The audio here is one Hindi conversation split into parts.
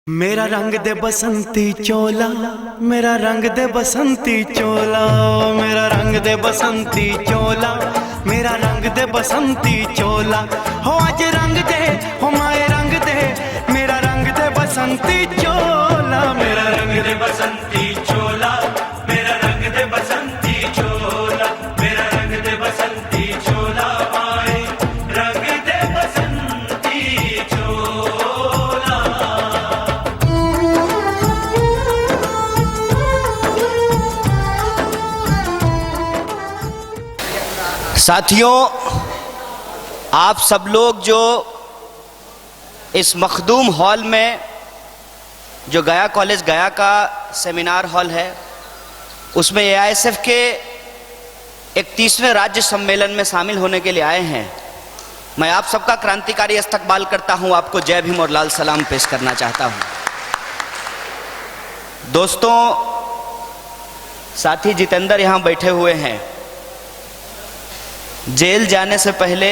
मेरा रंग दे बसंती चोला, मेरा रंग दे बसंती चोला, मेरा रंग दे बसंती चोला, मेरा रंग दे बसंती चोला। हो आज रंग दे, हो माए रंग दे, मेरा रंग दे बसंती चोला, मेरा रंग दे बसंती चोला, मेरा रंग दे बसंती चोला, मेरा रंग दे बसंती चोला, माए रंग दे बसंती चोला। साथियों, आप सब लोग जो इस मखदूम हॉल में, जो गया कॉलेज गया का सेमिनार हॉल है, उसमें एआईएसएफ के 31वें राज्य सम्मेलन में शामिल होने के लिए आए हैं, मैं आप सबका क्रांतिकारी इस्तकबाल करता हूं। आपको जय भीम और लाल सलाम पेश करना चाहता हूं। दोस्तों, साथी जितेंद्र यहां बैठे हुए हैं। जेल जाने से पहले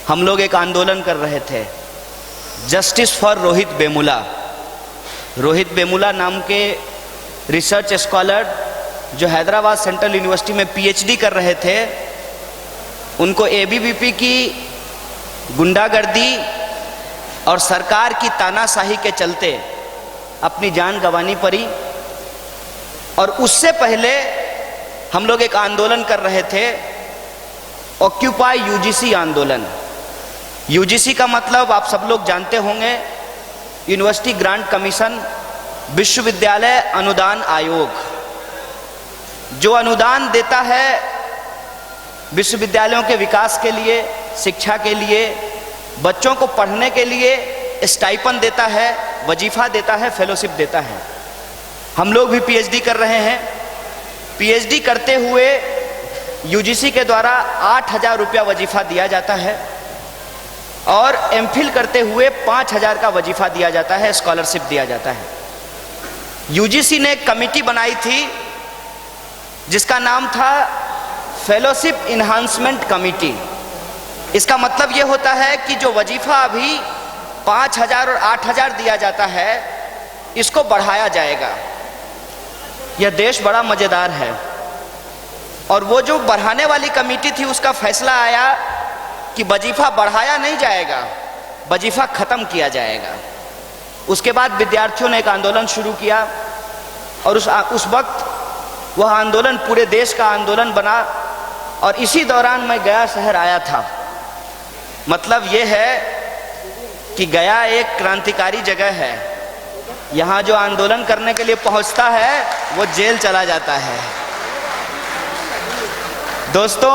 हम लोग एक आंदोलन कर रहे थे, जस्टिस फॉर रोहित वेमुला। रोहित वेमुला नाम के रिसर्च स्कॉलर जो हैदराबाद सेंट्रल यूनिवर्सिटी में पीएचडी कर रहे थे, उनको एबीवीपी की गुंडागर्दी और सरकार की तानाशाही के चलते अपनी जान गंवानी पड़ी। और उससे पहले हम लोग एक आंदोलन कर रहे थे, ऑक्यूपाई यूजीसी आंदोलन। यूजीसी का मतलब आप सब लोग जानते होंगे, यूनिवर्सिटी ग्रांट कमीशन, विश्वविद्यालय अनुदान आयोग, जो अनुदान देता है विश्वविद्यालयों के विकास के लिए, शिक्षा के लिए, बच्चों को पढ़ने के लिए स्टाइपेंड देता है, वजीफा देता है, फेलोशिप देता है। हम लोग भी पीएचडी कर रहे हैं। पीएचडी करते हुए यूजीसी के द्वारा 8,000 रुपया वजीफा दिया जाता है और एमफिल करते हुए 5,000 का वजीफा दिया जाता है, स्कॉलरशिप दिया जाता है। यूजीसी ने एक कमेटी बनाई थी जिसका नाम था फेलोशिप इन्हांसमेंट कमेटी। इसका मतलब ये होता है कि जो वजीफा अभी 5,000 और 8,000 दिया जाता है, इसको बढ़ाया जाएगा। यह देश बड़ा मज़ेदार है। और वो जो बढ़ाने वाली कमेटी थी, उसका फैसला आया कि वजीफा बढ़ाया नहीं जाएगा, वजीफा ख़त्म किया जाएगा। उसके बाद विद्यार्थियों ने एक आंदोलन शुरू किया और उस वक्त वह आंदोलन पूरे देश का आंदोलन बना। और इसी दौरान मैं गया शहर आया था। मतलब ये है कि गया एक क्रांतिकारी जगह है। यहाँ जो आंदोलन करने के लिए पहुँचता है वो जेल चला जाता है। दोस्तों,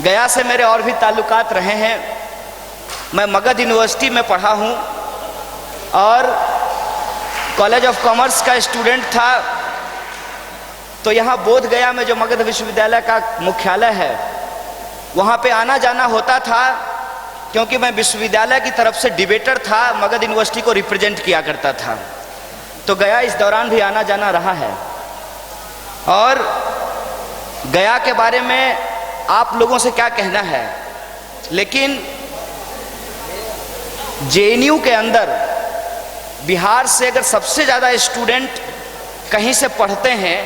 गया से मेरे और भी ताल्लुकात रहे हैं। मैं मगध यूनिवर्सिटी में पढ़ा हूँ और कॉलेज ऑफ कॉमर्स का स्टूडेंट था। तो यहाँ बोध गया में जो मगध विश्वविद्यालय का मुख्यालय है, वहाँ पे आना जाना होता था, क्योंकि मैं विश्वविद्यालय की तरफ से डिबेटर था, मगध यूनिवर्सिटी को रिप्रेजेंट किया करता था। तो गया इस दौरान भी आना जाना रहा है। और गया के बारे में आप लोगों से क्या कहना है, लेकिन जेएनयू के अंदर बिहार से अगर सबसे ज़्यादा स्टूडेंट कहीं से पढ़ते हैं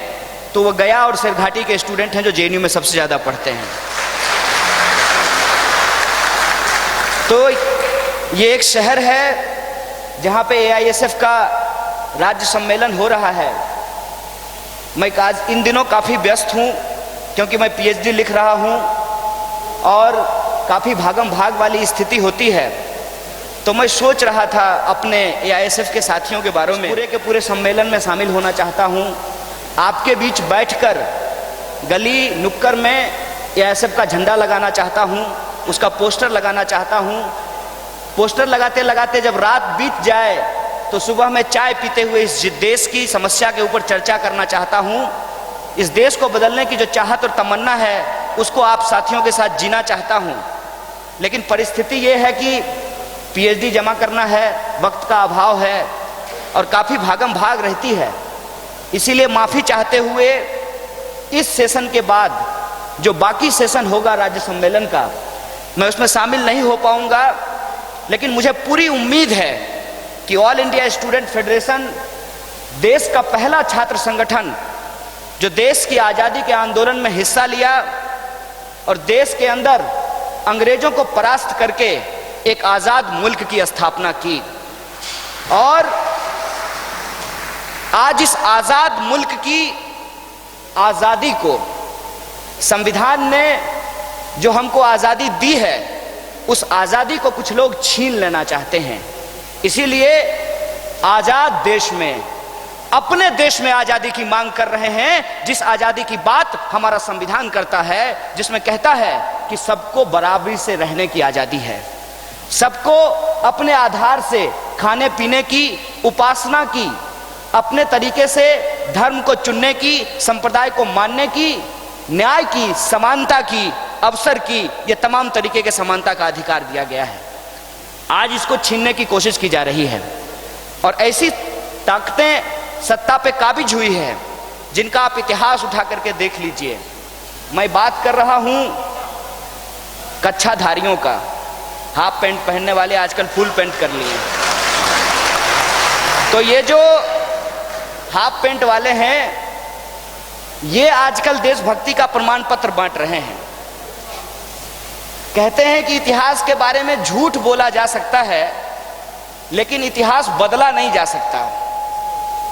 तो वो गया और शेरघाटी के स्टूडेंट हैं जो जेएनयू में सबसे ज़्यादा पढ़ते हैं। तो ये एक शहर है जहाँ पे एआईएसएफ का राज्य सम्मेलन हो रहा है। मैं आज इन दिनों काफ़ी व्यस्त हूँ, क्योंकि मैं पीएचडी लिख रहा हूँ और काफ़ी भागम भाग वाली स्थिति होती है। तो मैं सोच रहा था अपने एआईएसएफ के साथियों के बारे में। पूरे के पूरे सम्मेलन में शामिल होना चाहता हूँ। आपके बीच बैठकर गली नुक्कड़ में एआईएसएफ का झंडा लगाना चाहता हूँ, उसका पोस्टर लगाना चाहता हूँ। पोस्टर लगाते लगाते जब रात बीत जाए तो सुबह में चाय पीते हुए इस देश की समस्या के ऊपर चर्चा करना चाहता हूँ। इस देश को बदलने की जो चाहत और तमन्ना है, उसको आप साथियों के साथ जीना चाहता हूँ। लेकिन परिस्थिति ये है कि पीएचडी जमा करना है, वक्त का अभाव है और काफ़ी भागम भाग रहती है। इसीलिए माफ़ी चाहते हुए इस सेशन के बाद जो बाकी सेशन होगा राज्य सम्मेलन का, मैं उसमें शामिल नहीं हो पाऊँगा। लेकिन मुझे पूरी उम्मीद है कि ऑल इंडिया स्टूडेंट फेडरेशन देश का पहला छात्र संगठन जो देश की आज़ादी के आंदोलन में हिस्सा लिया और देश के अंदर अंग्रेजों को परास्त करके एक आज़ाद मुल्क की स्थापना की। और आज इस आज़ाद मुल्क की आज़ादी को संविधान ने जो हमको आज़ादी दी है, उस आज़ादी को कुछ लोग छीन लेना चाहते हैं। इसीलिए आज़ाद देश में, अपने देश में आज़ादी की मांग कर रहे हैं, जिस आज़ादी की बात हमारा संविधान करता है, जिसमें कहता है कि सबको बराबरी से रहने की आज़ादी है, सबको अपने आधार से खाने पीने की, उपासना की, अपने तरीके से धर्म को चुनने की, संप्रदाय को मानने की, न्याय की, समानता की, अवसर की, ये तमाम तरीके के समानता का अधिकार दिया गया है। आज इसको छीनने की कोशिश की जा रही है और ऐसी ताकतें सत्ता पे काबिज हुई है जिनका आप इतिहास उठा करके देख लीजिए। मैं बात कर रहा हूं कच्छाधारियों का। हाफ पैंट पहनने वाले आजकल फुल पैंट कर लिए। तो ये जो हाफ पैंट वाले हैं, ये आजकल देशभक्ति का प्रमाण पत्र बांट रहे हैं। कहते हैं कि इतिहास के बारे में झूठ बोला जा सकता है, लेकिन इतिहास बदला नहीं जा सकता।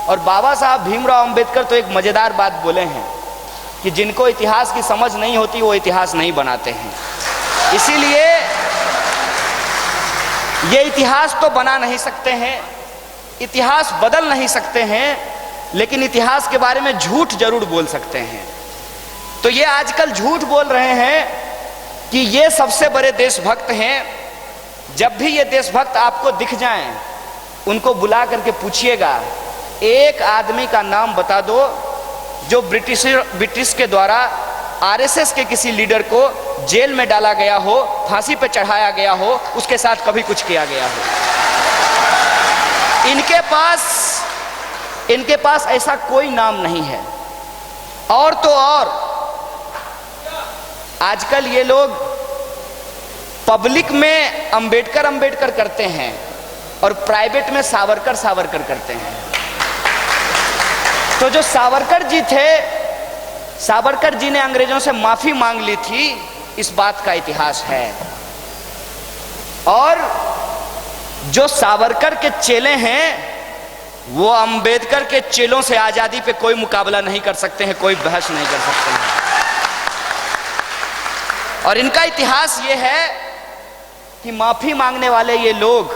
और बाबा साहब भीमराव अंबेडकर तो एक मजेदार बात बोले हैं कि जिनको इतिहास की समझ नहीं होती वो इतिहास नहीं बनाते हैं। इसीलिए ये इतिहास तो बना नहीं सकते हैं, इतिहास बदल नहीं सकते हैं, लेकिन इतिहास के बारे में झूठ जरूर बोल सकते हैं। तो ये आजकल झूठ बोल रहे हैं कि ये सबसे बड़े देशभक्त हैं। जब भी ये देशभक्त आपको दिख जाएं, उनको बुला करके पूछिएगा, एक आदमी का नाम बता दो जो ब्रिटिश के द्वारा आरएसएस के किसी लीडर को जेल में डाला गया हो, फांसी पे चढ़ाया गया हो, उसके साथ कभी कुछ किया गया हो। इनके पास ऐसा कोई नाम नहीं है। और तो और आजकल ये लोग पब्लिक में अंबेडकर करते हैं और प्राइवेट में सावरकर करते हैं। तो जो सावरकर जी थे, सावरकर जी ने अंग्रेजों से माफी मांग ली थी, इस बात का इतिहास है। और जो सावरकर के चेले हैं, वो अंबेडकर के चेलों से आजादी पे कोई मुकाबला नहीं कर सकते हैं, कोई बहस नहीं कर सकते हैं। और इनका इतिहास ये है कि माफी मांगने वाले ये लोग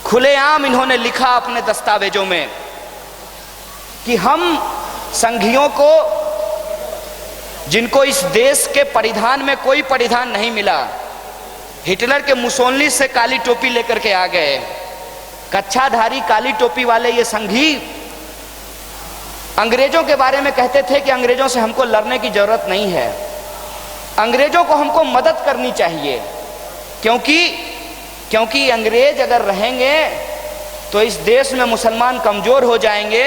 खुलेआम इन्होंने लिखा अपने दस्तावेजों में कि हम संघियों को, जिनको इस देश के परिधान में कोई परिधान नहीं मिला, हिटलर के मुसोलिनी से काली टोपी लेकर के आ गए, कच्छाधारी काली टोपी वाले ये संघी अंग्रेजों के बारे में कहते थे कि अंग्रेजों से हमको लड़ने की जरूरत नहीं है, अंग्रेजों को हमको मदद करनी चाहिए, क्योंकि अंग्रेज अगर रहेंगे तो इस देश में मुसलमान कमजोर हो जाएंगे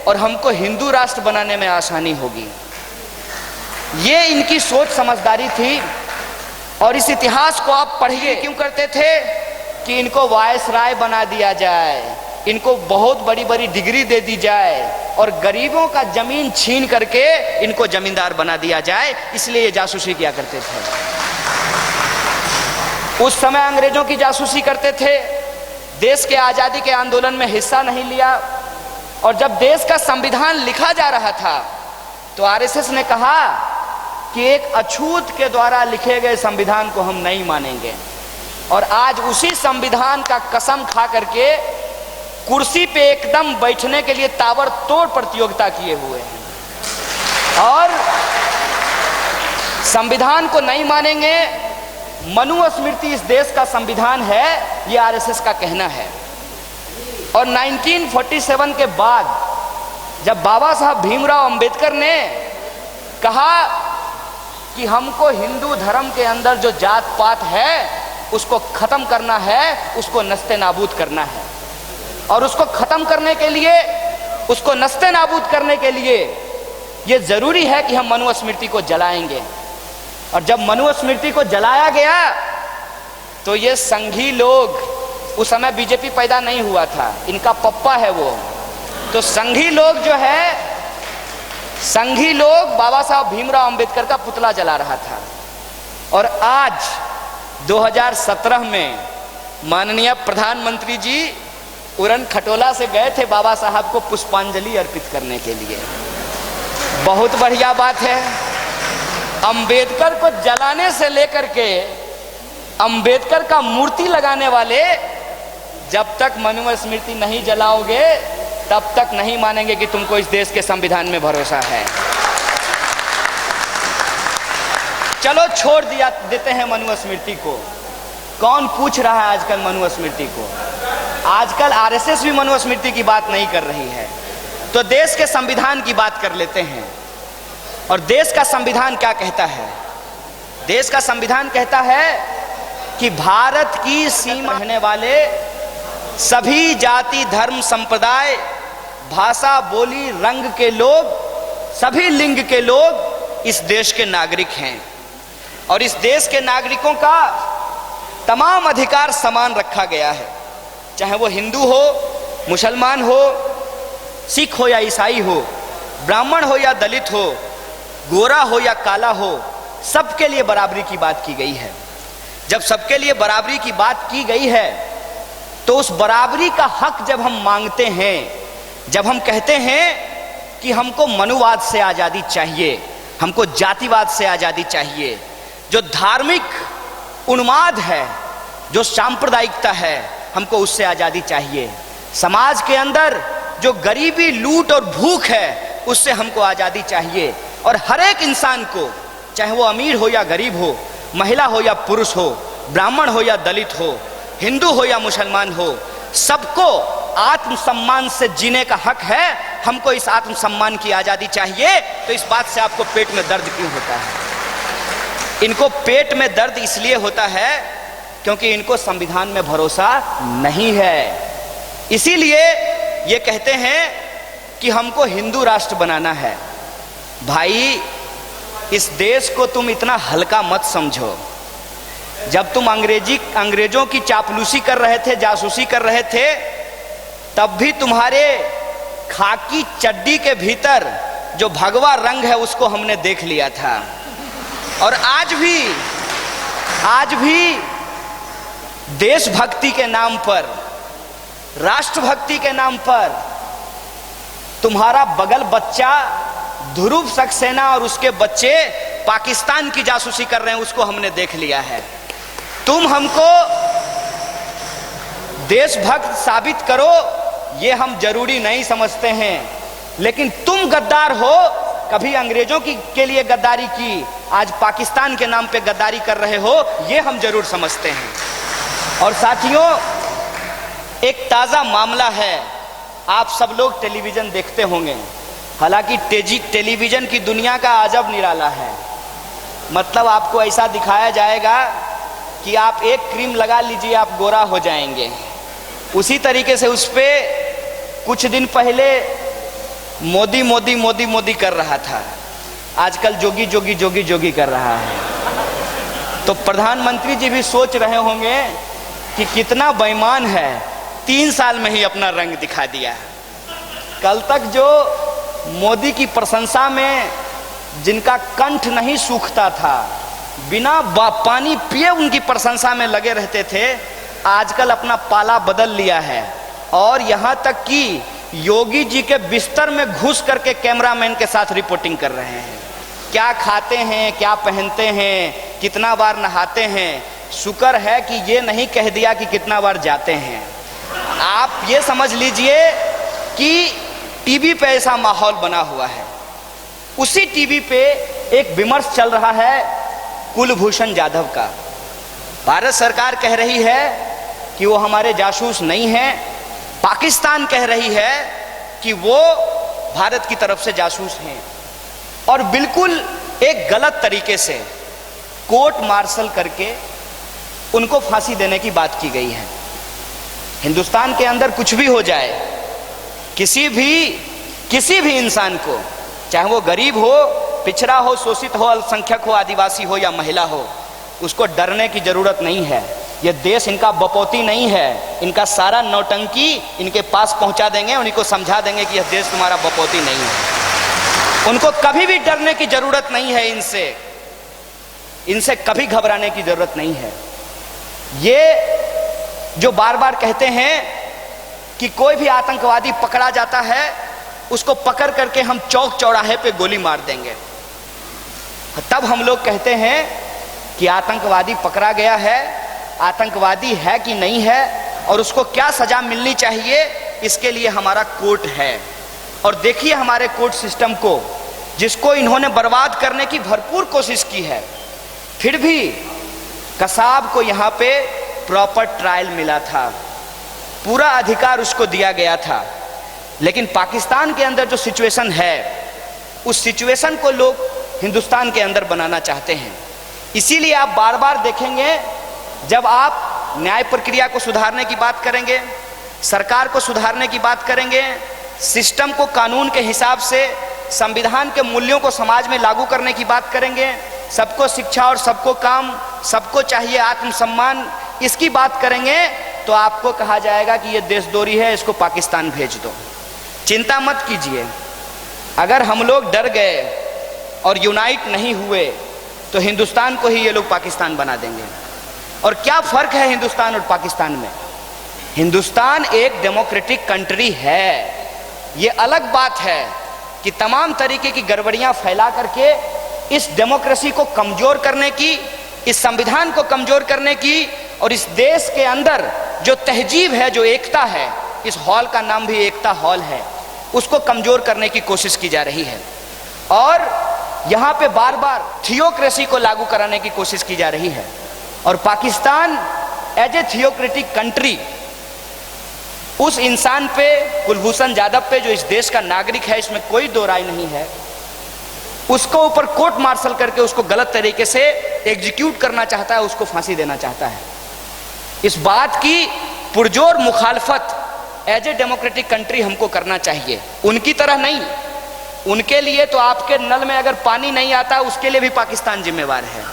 और हमको हिंदू राष्ट्र बनाने में आसानी होगी। ये इनकी सोच समझदारी थी। और इस इतिहास को आप पढ़िए। क्यों करते थे कि इनको वायसराय बना दिया जाए, इनको बहुत बड़ी बड़ी डिग्री दे दी जाए और गरीबों का जमीन छीन करके इनको जमींदार बना दिया जाए, इसलिए ये जासूसी किया करते थे। उस समय अंग्रेजों की जासूसी करते थे, देश के आज़ादी के आंदोलन में हिस्सा नहीं लिया। और जब देश का संविधान लिखा जा रहा था तो आरएसएस ने कहा कि एक अछूत के द्वारा लिखे गए संविधान को हम नहीं मानेंगे। और आज उसी संविधान का कसम खा करके कुर्सी पे एकदम बैठने के लिए ताबड़तोड़ प्रतियोगिता किए हुए हैं और संविधान को नहीं मानेंगे। मनुस्मृति इस देश का संविधान है, ये आरएसएस का कहना है। और 1947 के बाद जब बाबा साहब भीमराव अंबेडकर ने कहा कि हमको हिंदू धर्म के अंदर जो जात पात है उसको खत्म करना है, उसको नस्ते नाबूद करना है, और उसको खत्म करने के लिए, उसको नस्ते नाबूद करने के लिए ये जरूरी है कि हम मनुस्मृति को जलाएंगे। और जब मनुस्मृति को जलाया गया तो ये संघी लोग उस समय बीजेपी पैदा नहीं हुआ था, इनका पप्पा है वो। तो संघी लोग जो है, संघी लोग बाबा साहब भीमराव अंबेडकर का पुतला जला रहा था। और आज 2017 में माननीय प्रधानमंत्री जी उड़न खटोला से गए थे बाबा साहब को पुष्पांजलि अर्पित करने के लिए। बहुत बढ़िया बात है। अंबेडकर को जलाने से लेकर के अंबेडकर का मूर्ति लगाने वाले, जब तक मनुस्मृति नहीं जलाओगे तब तक नहीं मानेंगे कि तुमको इस देश के संविधान में भरोसा है। चलो छोड़ देते हैं मनुस्मृति को। कौन पूछ रहा है आजकल मनुस्मृति को? आजकल आरएसएस भी मनुस्मृति की बात नहीं कर रही है। तो देश के संविधान की बात कर लेते हैं। और देश का संविधान क्या कहता है? देश का संविधान कहता है कि भारत की सीमा रहने वाले सभी जाति, धर्म, संप्रदाय, भाषा, बोली, रंग के लोग, सभी लिंग के लोग इस देश के नागरिक हैं। और इस देश के नागरिकों का तमाम अधिकार समान रखा गया है, चाहे वो हिंदू हो, मुसलमान हो, सिख हो या ईसाई हो, ब्राह्मण हो या दलित हो, गोरा हो या काला हो, सबके लिए बराबरी की बात की गई है। जब सबके लिए बराबरी की बात की गई है तो उस बराबरी का हक जब हम मांगते हैं, जब हम कहते हैं कि हमको मनुवाद से आज़ादी चाहिए, हमको जातिवाद से आज़ादी चाहिए, जो धार्मिक उन्माद है, जो सांप्रदायिकता है, हमको उससे आज़ादी चाहिए, समाज के अंदर जो गरीबी, लूट और भूख है उससे हमको आज़ादी चाहिए। और हर एक इंसान को, चाहे वो अमीर हो या गरीब हो, महिला हो या पुरुष हो, ब्राह्मण हो या दलित हो, हिंदू हो या मुसलमान हो, सबको आत्मसम्मान से जीने का हक है। हमको इस आत्मसम्मान की आज़ादी चाहिए। तो इस बात से आपको पेट में दर्द क्यों होता है? इनको पेट में दर्द इसलिए होता है क्योंकि इनको संविधान में भरोसा नहीं है। इसीलिए ये कहते हैं कि हमको हिंदू राष्ट्र बनाना है। भाई, इस देश को तुम इतना हल्का मत समझो। जब तुम अंग्रेजों की चापलूसी कर रहे थे, जासूसी कर रहे थे, तब भी तुम्हारे खाकी चड्डी के भीतर जो भगवा रंग है उसको हमने देख लिया था। और आज भी देशभक्ति के नाम पर, राष्ट्रभक्ति के नाम पर तुम्हारा बगल बच्चा ध्रुव सक्सेना और उसके बच्चे पाकिस्तान की जासूसी कर रहे हैं, उसको हमने देख लिया है। तुम हमको देशभक्त साबित करो, ये हम जरूरी नहीं समझते हैं, लेकिन तुम गद्दार हो, कभी अंग्रेजों के लिए गद्दारी की, आज पाकिस्तान के नाम पे गद्दारी कर रहे हो, ये हम जरूर समझते हैं। और साथियों, एक ताज़ा मामला है। आप सब लोग टेलीविज़न देखते होंगे, हालांकि टेलीविज़न की दुनिया का अजब निराला है। मतलब आपको ऐसा दिखाया जाएगा कि आप एक क्रीम लगा लीजिए, आप गोरा हो जाएंगे। उसी तरीके से उस पर कुछ दिन पहले मोदी मोदी मोदी मोदी कर रहा था, आजकल जोगी जोगी जोगी जोगी कर रहा है। तो प्रधानमंत्री जी भी सोच रहे होंगे कि कितना बेईमान है, 3 साल में ही अपना रंग दिखा दिया। कल तक जो मोदी की प्रशंसा में जिनका कंठ नहीं सूखता था, बिना पानी पिए उनकी प्रशंसा में लगे रहते थे, आजकल अपना पाला बदल लिया है। और यहाँ तक कि योगी जी के बिस्तर में घुस करके कैमरामैन के साथ रिपोर्टिंग कर रहे हैं। क्या खाते हैं, क्या पहनते हैं, कितना बार नहाते हैं। शुक्र है कि ये नहीं कह दिया कि कितना बार जाते हैं। आप ये समझ लीजिए कि टीवी पे ऐसा माहौल बना हुआ है। उसी टीवी पे एक विमर्श चल रहा है कुलभूषण जाधव का। भारत सरकार कह रही है कि वो हमारे जासूस नहीं हैं, पाकिस्तान कह रही है कि वो भारत की तरफ से जासूस हैं। और बिल्कुल एक गलत तरीके से कोर्ट मार्शल करके उनको फांसी देने की बात की गई है। हिंदुस्तान के अंदर कुछ भी हो जाए, किसी भी इंसान को, चाहे वो गरीब हो, पिछड़ा हो, शोषित हो, अल्पसंख्यक हो, आदिवासी हो या महिला हो, उसको डरने की जरूरत नहीं है। ये देश इनका बपौती नहीं है, इनका सारा नौटंकी इनके पास पहुंचा देंगे, उन्हीं को समझा देंगे कि यह देश तुम्हारा बपौती नहीं है। उनको कभी भी डरने की जरूरत नहीं है, इनसे कभी घबराने की जरूरत नहीं है। ये जो बार बार कहते हैं कि कोई भी आतंकवादी पकड़ा जाता है, उसको पकड़ करके हम चौक चौराहे पे गोली मार देंगे, तब हम लोग कहते हैं कि आतंकवादी पकड़ा गया है, आतंकवादी है कि नहीं है और उसको क्या सजा मिलनी चाहिए, इसके लिए हमारा कोर्ट है। और देखिए हमारे कोर्ट सिस्टम को, जिसको इन्होंने बर्बाद करने की भरपूर कोशिश की है, फिर भी कसाब को यहाँ पे प्रॉपर ट्रायल मिला था, पूरा अधिकार उसको दिया गया था। लेकिन पाकिस्तान के अंदर जो सिचुएशन है, उस सिचुएशन को लोग हिंदुस्तान के अंदर बनाना चाहते हैं। इसीलिए आप बार बार देखेंगे, जब आप न्याय प्रक्रिया को सुधारने की बात करेंगे, सरकार को सुधारने की बात करेंगे, सिस्टम को कानून के हिसाब से संविधान के मूल्यों को समाज में लागू करने की बात करेंगे, सबको शिक्षा और सबको काम, सबको चाहिए आत्मसम्मान, इसकी बात करेंगे, तो आपको कहा जाएगा कि ये देशद्रोही है, इसको पाकिस्तान भेज दो। चिंता मत कीजिए, अगर हम लोग डर गए और यूनाइट नहीं हुए तो हिंदुस्तान को ही ये लोग पाकिस्तान बना देंगे। और क्या फर्क है हिंदुस्तान और पाकिस्तान में? हिंदुस्तान एक डेमोक्रेटिक कंट्री है। ये अलग बात है कि तमाम तरीके की गड़बड़ियां फैला करके इस डेमोक्रेसी को कमजोर करने की, इस संविधान को कमजोर करने की, और इस देश के अंदर जो तहजीब है, जो एकता है, इस हॉल का नाम भी एकता हॉल है, उसको कमजोर करने की कोशिश की जा रही है। और यहाँ पे बार बार थियोक्रेसी को लागू कराने की कोशिश की जा रही है। और Pakistan as a theocratic country उस इंसान पे, कुलभूषण जाधव पे, जो इस देश का नागरिक है, इसमें कोई दो राय नहीं है, उसको ऊपर कोर्ट मार्शल करके उसको गलत तरीके से एग्जीक्यूट करना चाहता है, उसको फांसी देना चाहता है। इस बात की पुरजोर मुखालफत एज ए डेमोक्रेटिक कंट्री हमको करना चाहिए, उनकी तरह नहीं। उनके लिए तो आपके नल में अगर पानी नहीं आता, उसके लिए भी पाकिस्तान जिम्मेवार है।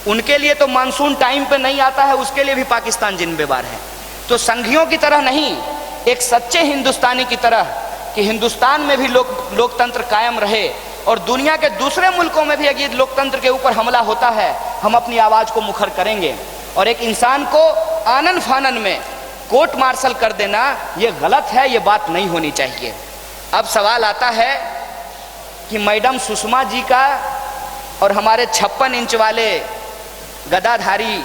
उनके लिए तो मानसून टाइम पे नहीं आता है, उसके लिए भी पाकिस्तान जिम्मेवार है। तो संघियों की तरह नहीं, एक सच्चे हिंदुस्तानी की तरह, कि हिंदुस्तान में भी लोकतंत्र कायम रहे और दुनिया के दूसरे मुल्कों में भी अगर लोकतंत्र के ऊपर हमला होता है, हम अपनी आवाज को मुखर करेंगे। और एक इंसान को आनन फानन में कोर्ट मार्शल कर देना, ये गलत है, ये बात नहीं होनी चाहिए। अब सवाल आता है कि मैडम सुषमा जी का और हमारे 56 इंच वाले गदाधारी,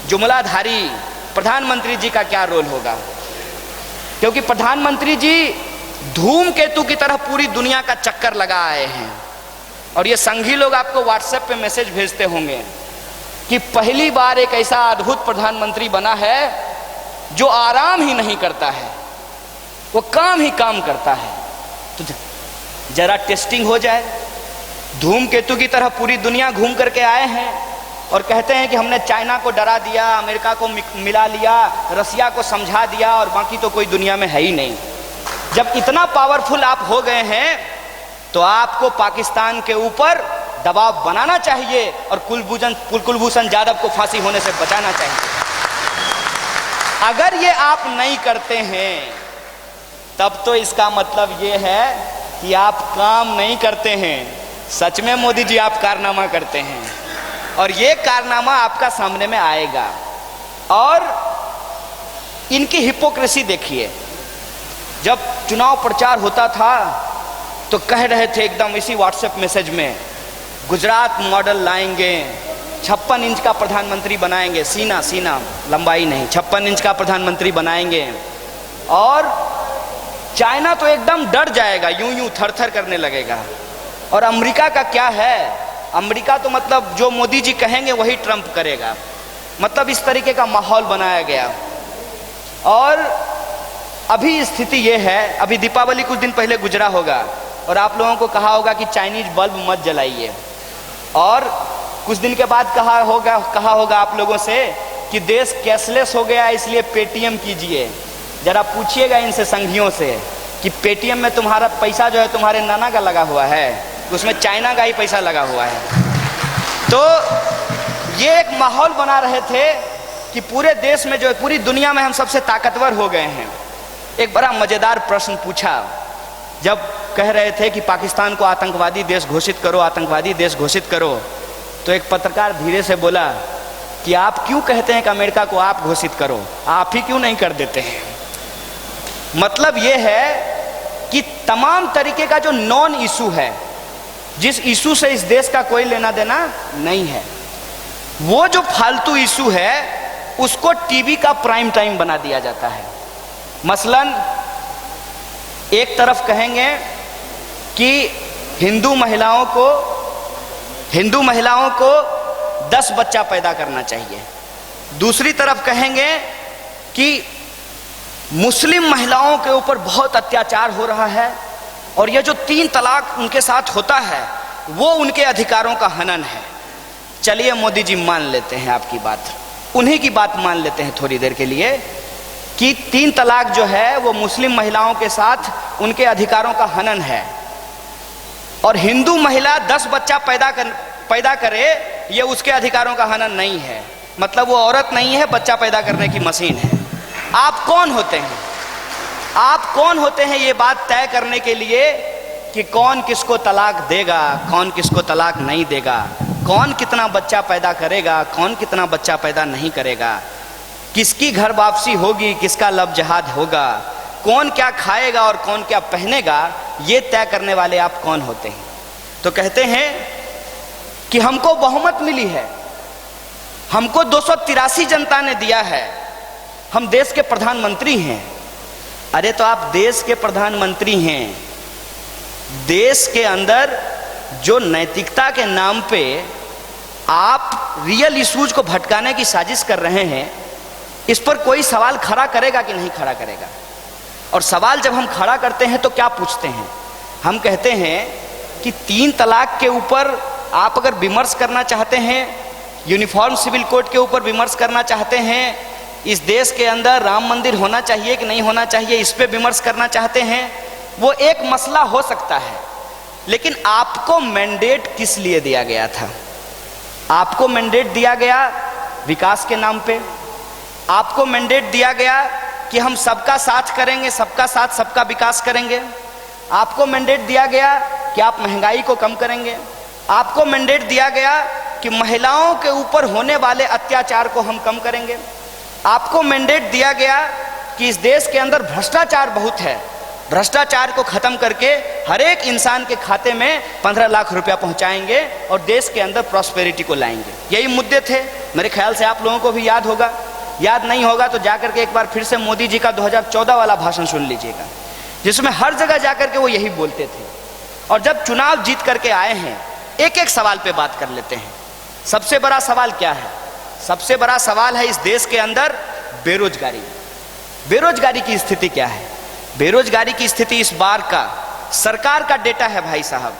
जुमलाधारी प्रधानमंत्री जी का क्या रोल होगा? क्योंकि प्रधानमंत्री जी धूमकेतु की तरह पूरी दुनिया का चक्कर लगा आए हैं। और ये संघी लोग आपको व्हाट्सएप पे मैसेज भेजते होंगे कि पहली बार एक ऐसा अद्भुत प्रधानमंत्री बना है जो आराम ही नहीं करता है, वो काम ही काम करता है। तो जरा टेस्टिंग हो जाए। धूमकेतु की तरह पूरी दुनिया घूम करके आए हैं और कहते हैं कि हमने चाइना को डरा दिया, अमेरिका को मिला लिया, रसिया को समझा दिया और बाकी तो कोई दुनिया में है ही नहीं। जब इतना पावरफुल आप हो गए हैं तो आपको पाकिस्तान के ऊपर दबाव बनाना चाहिए और कुलभूषण जाधव को फांसी होने से बचाना चाहिए। अगर ये आप नहीं करते हैं तब तो इसका मतलब ये है कि आप काम नहीं करते हैं। सच में मोदी जी आप कारनामा करते हैं और ये कारनामा आपका सामने में आएगा। और इनकी हिपोक्रेसी देखिए, जब चुनाव प्रचार होता था तो कह रहे थे एकदम इसी व्हाट्सएप मैसेज में, गुजरात मॉडल लाएंगे, 56 इंच का प्रधानमंत्री बनाएंगे, सीना लंबाई नहीं, 56 इंच का प्रधानमंत्री बनाएंगे। और चाइना तो एकदम डर जाएगा, यूं थर-थर करने लगेगा। और अमेरिका का क्या है? अमेरिका तो मतलब जो मोदी जी कहेंगे वही ट्रंप करेगा, मतलब इस तरीके का माहौल बनाया गया। और अभी स्थिति ये है, अभी दीपावली कुछ दिन पहले गुजरा होगा और आप लोगों को कहा होगा कि चाइनीज बल्ब मत जलाइए। और कुछ दिन के बाद कहा होगा आप लोगों से कि देश कैशलेस हो गया, इसलिए पेटीएम कीजिए। जरा पूछिएगा इनसे, संघियों से, कि पेटीएम में तुम्हारा पैसा जो है तुम्हारे नाना का लगा हुआ है, उसमें चाइना का ही पैसा लगा हुआ है। तो ये एक माहौल बना रहे थे कि पूरे देश में जो है, पूरी दुनिया में हम सबसे ताकतवर हो गए हैं। एक बड़ा मजेदार प्रश्न पूछा जब कह रहे थे कि पाकिस्तान को आतंकवादी देश घोषित करो, आतंकवादी देश घोषित करो, तो एक पत्रकार धीरे से बोला कि आप क्यों कहते हैं कि अमेरिका को आप घोषित करो, आप ही क्यों नहीं कर देते हैं। मतलब ये है कि तमाम तरीके का जो नॉन इशू है, जिस इशू से इस देश का कोई लेना देना नहीं है, वो जो फालतू इशू है उसको टीवी का प्राइम टाइम बना दिया जाता है। मसलन एक तरफ कहेंगे कि हिंदू महिलाओं को 10 बच्चा पैदा करना चाहिए, दूसरी तरफ कहेंगे कि मुस्लिम महिलाओं के ऊपर बहुत अत्याचार हो रहा है और यह जो 3 तलाक उनके साथ होता है वो उनके अधिकारों का हनन है। चलिए मोदी जी मान लेते हैं आपकी बात, उन्हीं की बात मान लेते हैं थोड़ी देर के लिए कि 3 तलाक जो है वो मुस्लिम महिलाओं के साथ उनके अधिकारों का हनन है, और हिंदू महिला 10 बच्चा पैदा करे ये उसके अधिकारों का हनन नहीं है। मतलब वो औरत नहीं है, बच्चा पैदा करने की मशीन है। आप कौन होते हैं? आप कौन होते हैं ये बात तय करने के लिए कि कौन किसको तलाक देगा, कौन किसको तलाक नहीं देगा, कौन कितना बच्चा पैदा करेगा, कौन कितना बच्चा पैदा नहीं करेगा, किसकी घर वापसी होगी, किसका लब जहाद होगा, कौन क्या खाएगा और कौन क्या पहनेगा, ये तय करने वाले आप कौन होते हैं? तो कहते हैं कि हमको बहुमत मिली है, हमको 283 जनता ने दिया है, हम देश के प्रधानमंत्री हैं। अरे तो आप देश के प्रधानमंत्री हैं, देश के अंदर जो नैतिकता के नाम पे आप रियल इश्यूज को भटकाने की साजिश कर रहे हैं, इस पर कोई सवाल खड़ा करेगा कि नहीं खड़ा करेगा? और सवाल जब हम खड़ा करते हैं तो क्या पूछते हैं? हम कहते हैं कि 3 तलाक के ऊपर आप अगर विमर्श करना चाहते हैं, यूनिफॉर्म सिविल कोड के ऊपर विमर्श करना चाहते हैं, इस देश के अंदर राम मंदिर होना चाहिए कि नहीं होना चाहिए, इस पे विमर्श करना चाहते हैं, वो एक मसला हो सकता है। लेकिन आपको मैंडेट किस लिए दिया गया था? आपको मैंडेट दिया गया विकास के नाम पे, आपको मैंडेट दिया गया कि हम सबका साथ करेंगे, सबका साथ सबका विकास करेंगे, आपको मैंडेट दिया गया कि आप महंगाई को कम करेंगे, आपको मैंडेट दिया गया कि महिलाओं के ऊपर होने वाले अत्याचार को हम कम करेंगे, आपको मैंडेट दिया गया कि इस देश के अंदर भ्रष्टाचार बहुत है, भ्रष्टाचार को खत्म करके हर एक इंसान के खाते में 15 लाख रुपया पहुंचाएंगे और देश के अंदर प्रॉस्पेरिटी को लाएंगे। यही मुद्दे थे। मेरे ख्याल से आप लोगों को भी याद होगा, याद नहीं होगा तो जाकर के एक बार फिर से मोदी जी का 2014 वाला भाषण सुन लीजिएगा, जिसमें हर जगह जाकर के वो यही बोलते थे। और जब चुनाव जीत करके आए हैं, एक एक सवाल पे बात कर लेते हैं। सबसे बड़ा सवाल क्या है? सबसे बड़ा सवाल है इस देश के अंदर बेरोजगारी। बेरोजगारी की स्थिति क्या है? बेरोजगारी की स्थिति इस बार का सरकार का डेटा है भाई साहब,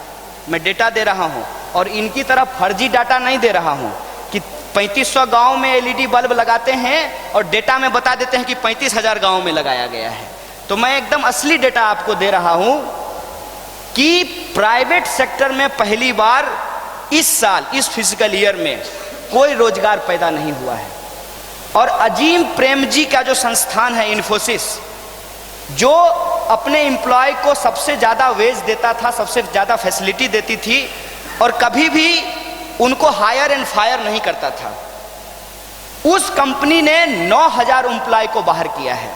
मैं डेटा दे रहा हूं और इनकी तरफ फर्जी डाटा नहीं दे रहा हूं कि 3500 गांव में एलईडी बल्ब लगाते हैं और डेटा में बता देते हैं कि 35,000 गांव में लगाया गया है। तो मैं एकदम असली डेटा आपको दे रहा हूं कि प्राइवेट सेक्टर में पहली बार इस साल, इस फिजिकल ईयर में कोई रोजगार पैदा नहीं हुआ है। और अजीम प्रेमजी का जो संस्थान है इन्फोसिस, जो अपने एम्प्लॉय को सबसे ज़्यादा वेज देता था, सबसे ज़्यादा फैसिलिटी देती थी और कभी भी उनको हायर एंड फायर नहीं करता था, उस कंपनी ने 9,000 एम्प्लॉय को बाहर किया है।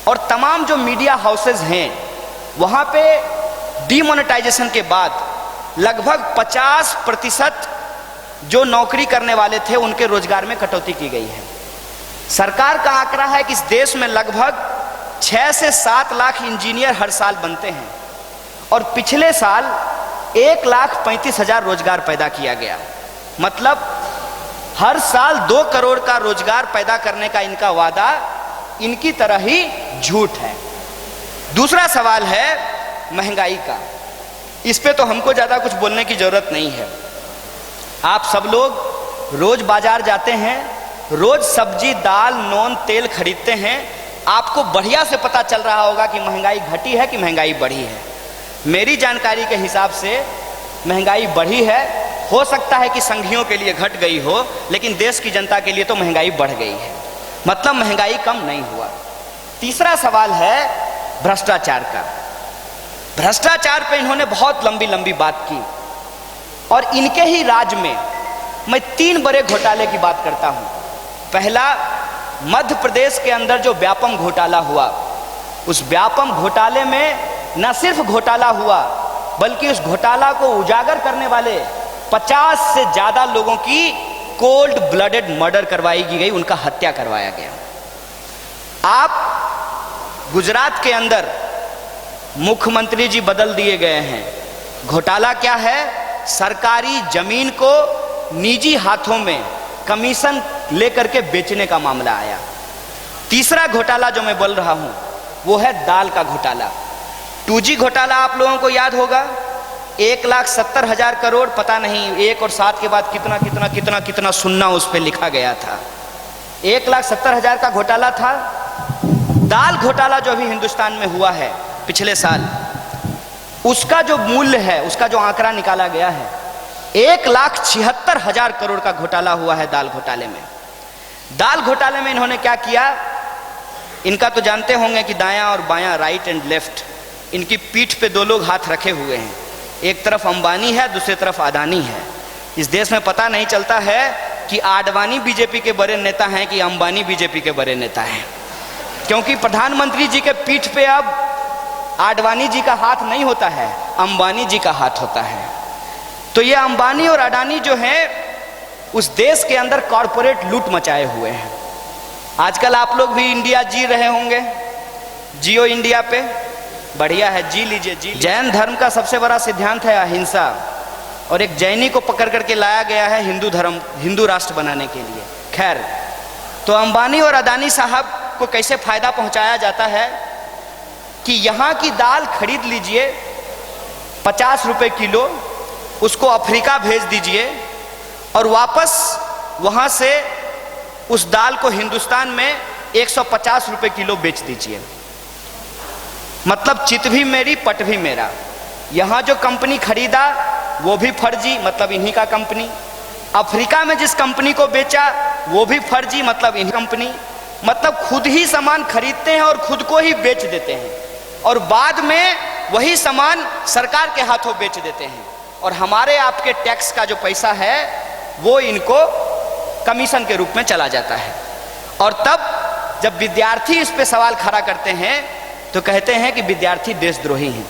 और तमाम जो मीडिया हाउसेज हैं वहाँ पे डीमोनेटाइजेशन के बाद लगभग 50% जो नौकरी करने वाले थे उनके रोजगार में कटौती की गई है। सरकार का आंकड़ा है कि इस देश में लगभग 6 से 7 लाख इंजीनियर हर साल बनते हैं और पिछले साल 1,35,000 रोजगार पैदा किया गया। मतलब हर साल 2 करोड़ का रोजगार पैदा करने का इनका वादा इनकी तरह ही झूठ है। दूसरा सवाल है महंगाई का। इस पे तो हमको ज़्यादा कुछ बोलने की ज़रूरत नहीं है। आप सब लोग रोज बाजार जाते हैं, रोज सब्जी दाल नून तेल खरीदते हैं, आपको बढ़िया से पता चल रहा होगा कि महंगाई घटी है कि महंगाई बढ़ी है। मेरी जानकारी के हिसाब से महंगाई बढ़ी है हो सकता है कि संघियों के लिए घट गई हो, लेकिन देश की जनता के लिए तो महंगाई बढ़ गई है, मतलब महंगाई कम नहीं हुआ। तीसरा सवाल है भ्रष्टाचार का। भ्रष्टाचार पे इन्होंने बहुत लंबी लंबी बात की, और इनके ही राज में मैं 3 बड़े घोटाले की बात करता हूं। पहला, मध्य प्रदेश के अंदर जो व्यापम घोटाला हुआ, उस व्यापम घोटाले में न सिर्फ घोटाला हुआ, बल्कि उस घोटाला को उजागर करने वाले 50 से ज्यादा लोगों की कोल्ड ब्लडेड मर्डर करवाई गई, उनका हत्या करवाया गया। आप गुजरात के अंदर मुख्यमंत्री जी बदल दिए गए हैं। घोटाला क्या है? सरकारी जमीन को निजी हाथों में कमीशन लेकर के बेचने का मामला आया। तीसरा घोटाला जो मैं बोल रहा हूं वो है दाल का घोटाला। 2G घोटाला आप लोगों को याद होगा, 1,70,000 करोड़, पता नहीं 1 और 7 के बाद कितना कितना कितना कितना सुन्ना उस पर लिखा गया था। 1,70,000 का घोटाला था। दाल घोटाला जो अभी हिंदुस्तान में हुआ है पिछले साल, उसका जो मूल्य है, उसका जो आंकड़ा निकाला गया है, 1,76,000 करोड़ का घोटाला हुआ है दाल घोटाले में। दाल घोटाले में इन्होंने क्या किया? इनका तो जानते होंगे कि दायां और बायां, राइट एंड लेफ्ट, इनकी पीठ पे 2 लोग हाथ रखे हुए हैं। एक तरफ अंबानी है, दूसरी तरफ अडानी है। इस देश में पता नहीं चलता है कि आडवाणी बीजेपी के बड़े नेता हैं कि अंबानी बीजेपी के बड़े नेता हैं, क्योंकि प्रधानमंत्री जी के पीठ पे अब आडवाणी जी का हाथ नहीं होता है, अंबानी जी का हाथ होता है। तो ये अंबानी और अडानी जो हैं उस देश के अंदर कॉरपोरेट लूट मचाए हुए हैं। आजकल आप लोग भी इंडिया जी रहे होंगे, जियो इंडिया पे, बढ़िया है, जी लीजिए जी। जैन धर्म का सबसे बड़ा सिद्धांत है अहिंसा, और एक जैनी को पकड़ करके लाया गया है हिंदू धर्म, हिंदू राष्ट्र बनाने के लिए। खैर, तो अंबानी और अडानी साहब को कैसे फायदा पहुंचाया जाता है कि यहाँ की दाल खरीद लीजिए 50 रुपए किलो, उसको अफ्रीका भेज दीजिए और वापस वहाँ से उस दाल को हिंदुस्तान में 150 रुपए किलो बेच दीजिए। मतलब चित भी मेरी पट भी मेरा। यहाँ जो कंपनी खरीदा वो भी फर्जी, मतलब इन्हीं का कंपनी। अफ्रीका में जिस कंपनी को बेचा वो भी फर्जी, मतलब इन्हीं कंपनी। मतलब खुद ही सामान खरीदते हैं और खुद को ही बेच देते हैं, और बाद में वही सामान सरकार के हाथों बेच देते हैं, और हमारे आपके टैक्स का जो पैसा है वो इनको कमीशन के रूप में चला जाता है। और तब जब विद्यार्थी इस पे सवाल खड़ा करते हैं तो कहते हैं कि विद्यार्थी देशद्रोही हैं।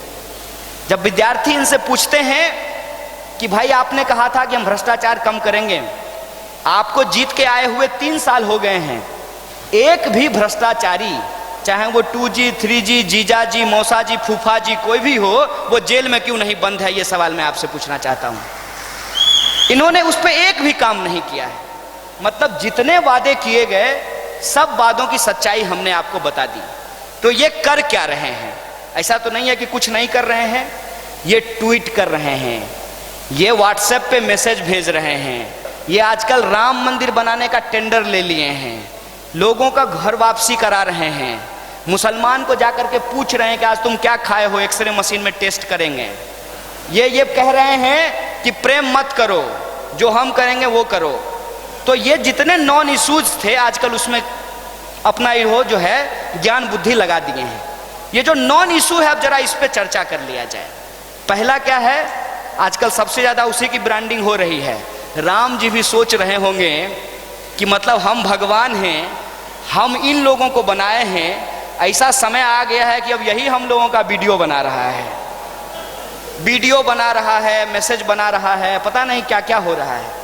जब विद्यार्थी इनसे पूछते हैं कि भाई आपने कहा था कि हम भ्रष्टाचार कम करेंगे, आपको जीत के आए हुए 3 साल हो गए हैं, एक भी भ्रष्टाचारी, चाहे वो 2G, 3G, जीजा जी, मौसा जी, फूफा जी, कोई भी हो, वो जेल में क्यों नहीं बंद है? ये सवाल मैं आपसे पूछना चाहता हूं। इन्होंने उस पर एक भी काम नहीं किया है। मतलब जितने वादे किए गए सब वादों की सच्चाई हमने आपको बता दी। तो ये कर क्या रहे हैं? ऐसा तो नहीं है कि कुछ नहीं कर रहे हैं, ये ट्वीट कर रहे हैं, ये व्हाट्सएप पे मैसेज भेज रहे हैं, ये आजकल राम मंदिर बनाने का टेंडर ले लिए हैं, लोगों का घर वापसी करा रहे हैं, मुसलमान को जाकर के पूछ रहे हैं कि आज तुम क्या खाए हो, एक्सरे मशीन में टेस्ट करेंगे। ये कह रहे हैं कि प्रेम मत करो, जो हम करेंगे वो करो। तो ये जितने नॉन इश्यूज थे आजकल उसमें अपना वो जो है ज्ञान बुद्धि लगा दिए हैं। ये जो नॉन इशू है अब जरा इस पे चर्चा कर लिया जाए। पहला क्या है? आजकल सबसे ज्यादा उसी की ब्रांडिंग हो रही है। राम जी भी सोच रहे होंगे कि मतलब हम भगवान हैं, हम इन लोगों को बनाए हैं, ऐसा समय आ गया है कि अब यही हम लोगों का वीडियो बना रहा है, वीडियो बना रहा है, मैसेज बना रहा है, पता नहीं क्या क्या हो रहा है।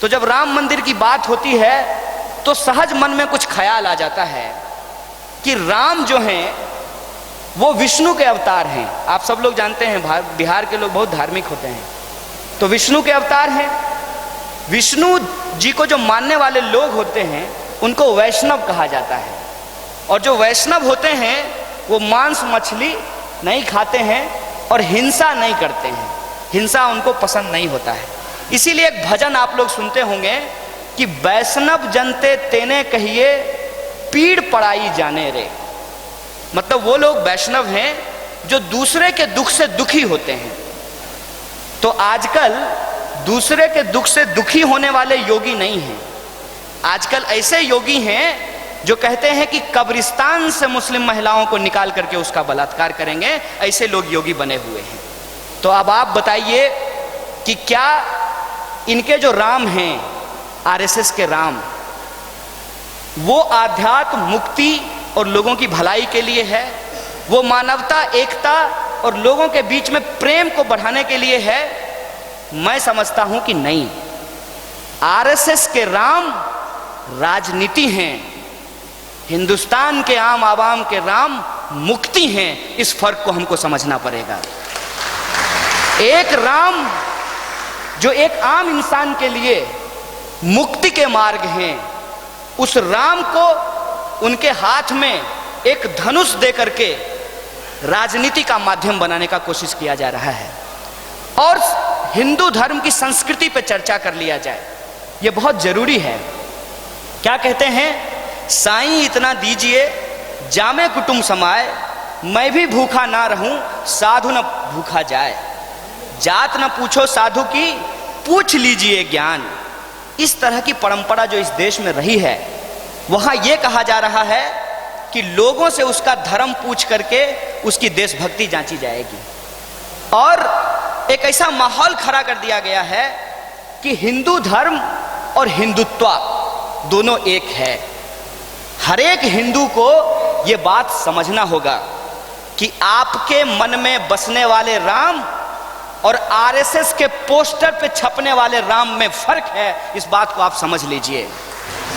तो जब राम मंदिर की बात होती है तो सहज मन में कुछ ख्याल आ जाता है कि राम जो हैं वो विष्णु के अवतार हैं। आप सब लोग जानते हैं बिहार के लोग बहुत धार्मिक होते हैं, तो विष्णु के अवतार हैं। विष्णु जी को जो मानने वाले लोग होते हैं उनको वैष्णव कहा जाता है, और जो वैष्णव होते हैं वो मांस मछली नहीं खाते हैं और हिंसा नहीं करते हैं, हिंसा उनको पसंद नहीं होता है। इसीलिए एक भजन आप लोग सुनते होंगे कि वैष्णव जनते तेने कहिए पीड़ पड़ाई जाने रे। मतलब वो लोग वैष्णव हैं जो दूसरे के दुख से दुखी होते हैं। तो आजकल दूसरे के दुख से दुखी होने वाले योगी नहीं हैं। आजकल ऐसे योगी हैं जो कहते हैं कि कब्रिस्तान से मुस्लिम महिलाओं को निकाल करके उसका बलात्कार करेंगे, ऐसे लोग योगी बने हुए हैं। तो अब आप बताइए कि क्या इनके जो राम हैं, आरएसएस के राम, वो आध्यात्म, मुक्ति और लोगों की भलाई के लिए है? वो मानवता, एकता और लोगों के बीच में प्रेम को बढ़ाने के लिए है? मैं समझता हूं कि नहीं। आरएसएस के राम राजनीति हैं, हिंदुस्तान के आम आवाम के राम मुक्ति हैं। इस फर्क को हमको समझना पड़ेगा। एक राम जो एक आम इंसान के लिए मुक्ति के मार्ग हैं, उस राम को उनके हाथ में एक धनुष दे करके राजनीति का माध्यम बनाने का कोशिश किया जा रहा है। और हिंदू धर्म की संस्कृति पर चर्चा कर लिया जाए, यह बहुत जरूरी है। क्या कहते हैं? साईं इतना दीजिए जामे कुटुंब समाए, मैं भी भूखा ना रहूं साधु न भूखा जाए। जात न पूछो साधु की, पूछ लीजिए ज्ञान। इस तरह की परंपरा जो इस देश में रही है, वहां यह कहा जा रहा है कि लोगों से उसका धर्म पूछ करके उसकी देशभक्ति जांची जाएगी। और एक ऐसा माहौल खड़ा कर दिया गया है कि हिंदू धर्म और हिंदुत्व दोनों एक है। हर एक हिंदू को यह बात समझना होगा कि आपके मन में बसने वाले राम और आरएसएस के पोस्टर पे छपने वाले राम में फर्क है। इस बात को आप समझ लीजिए।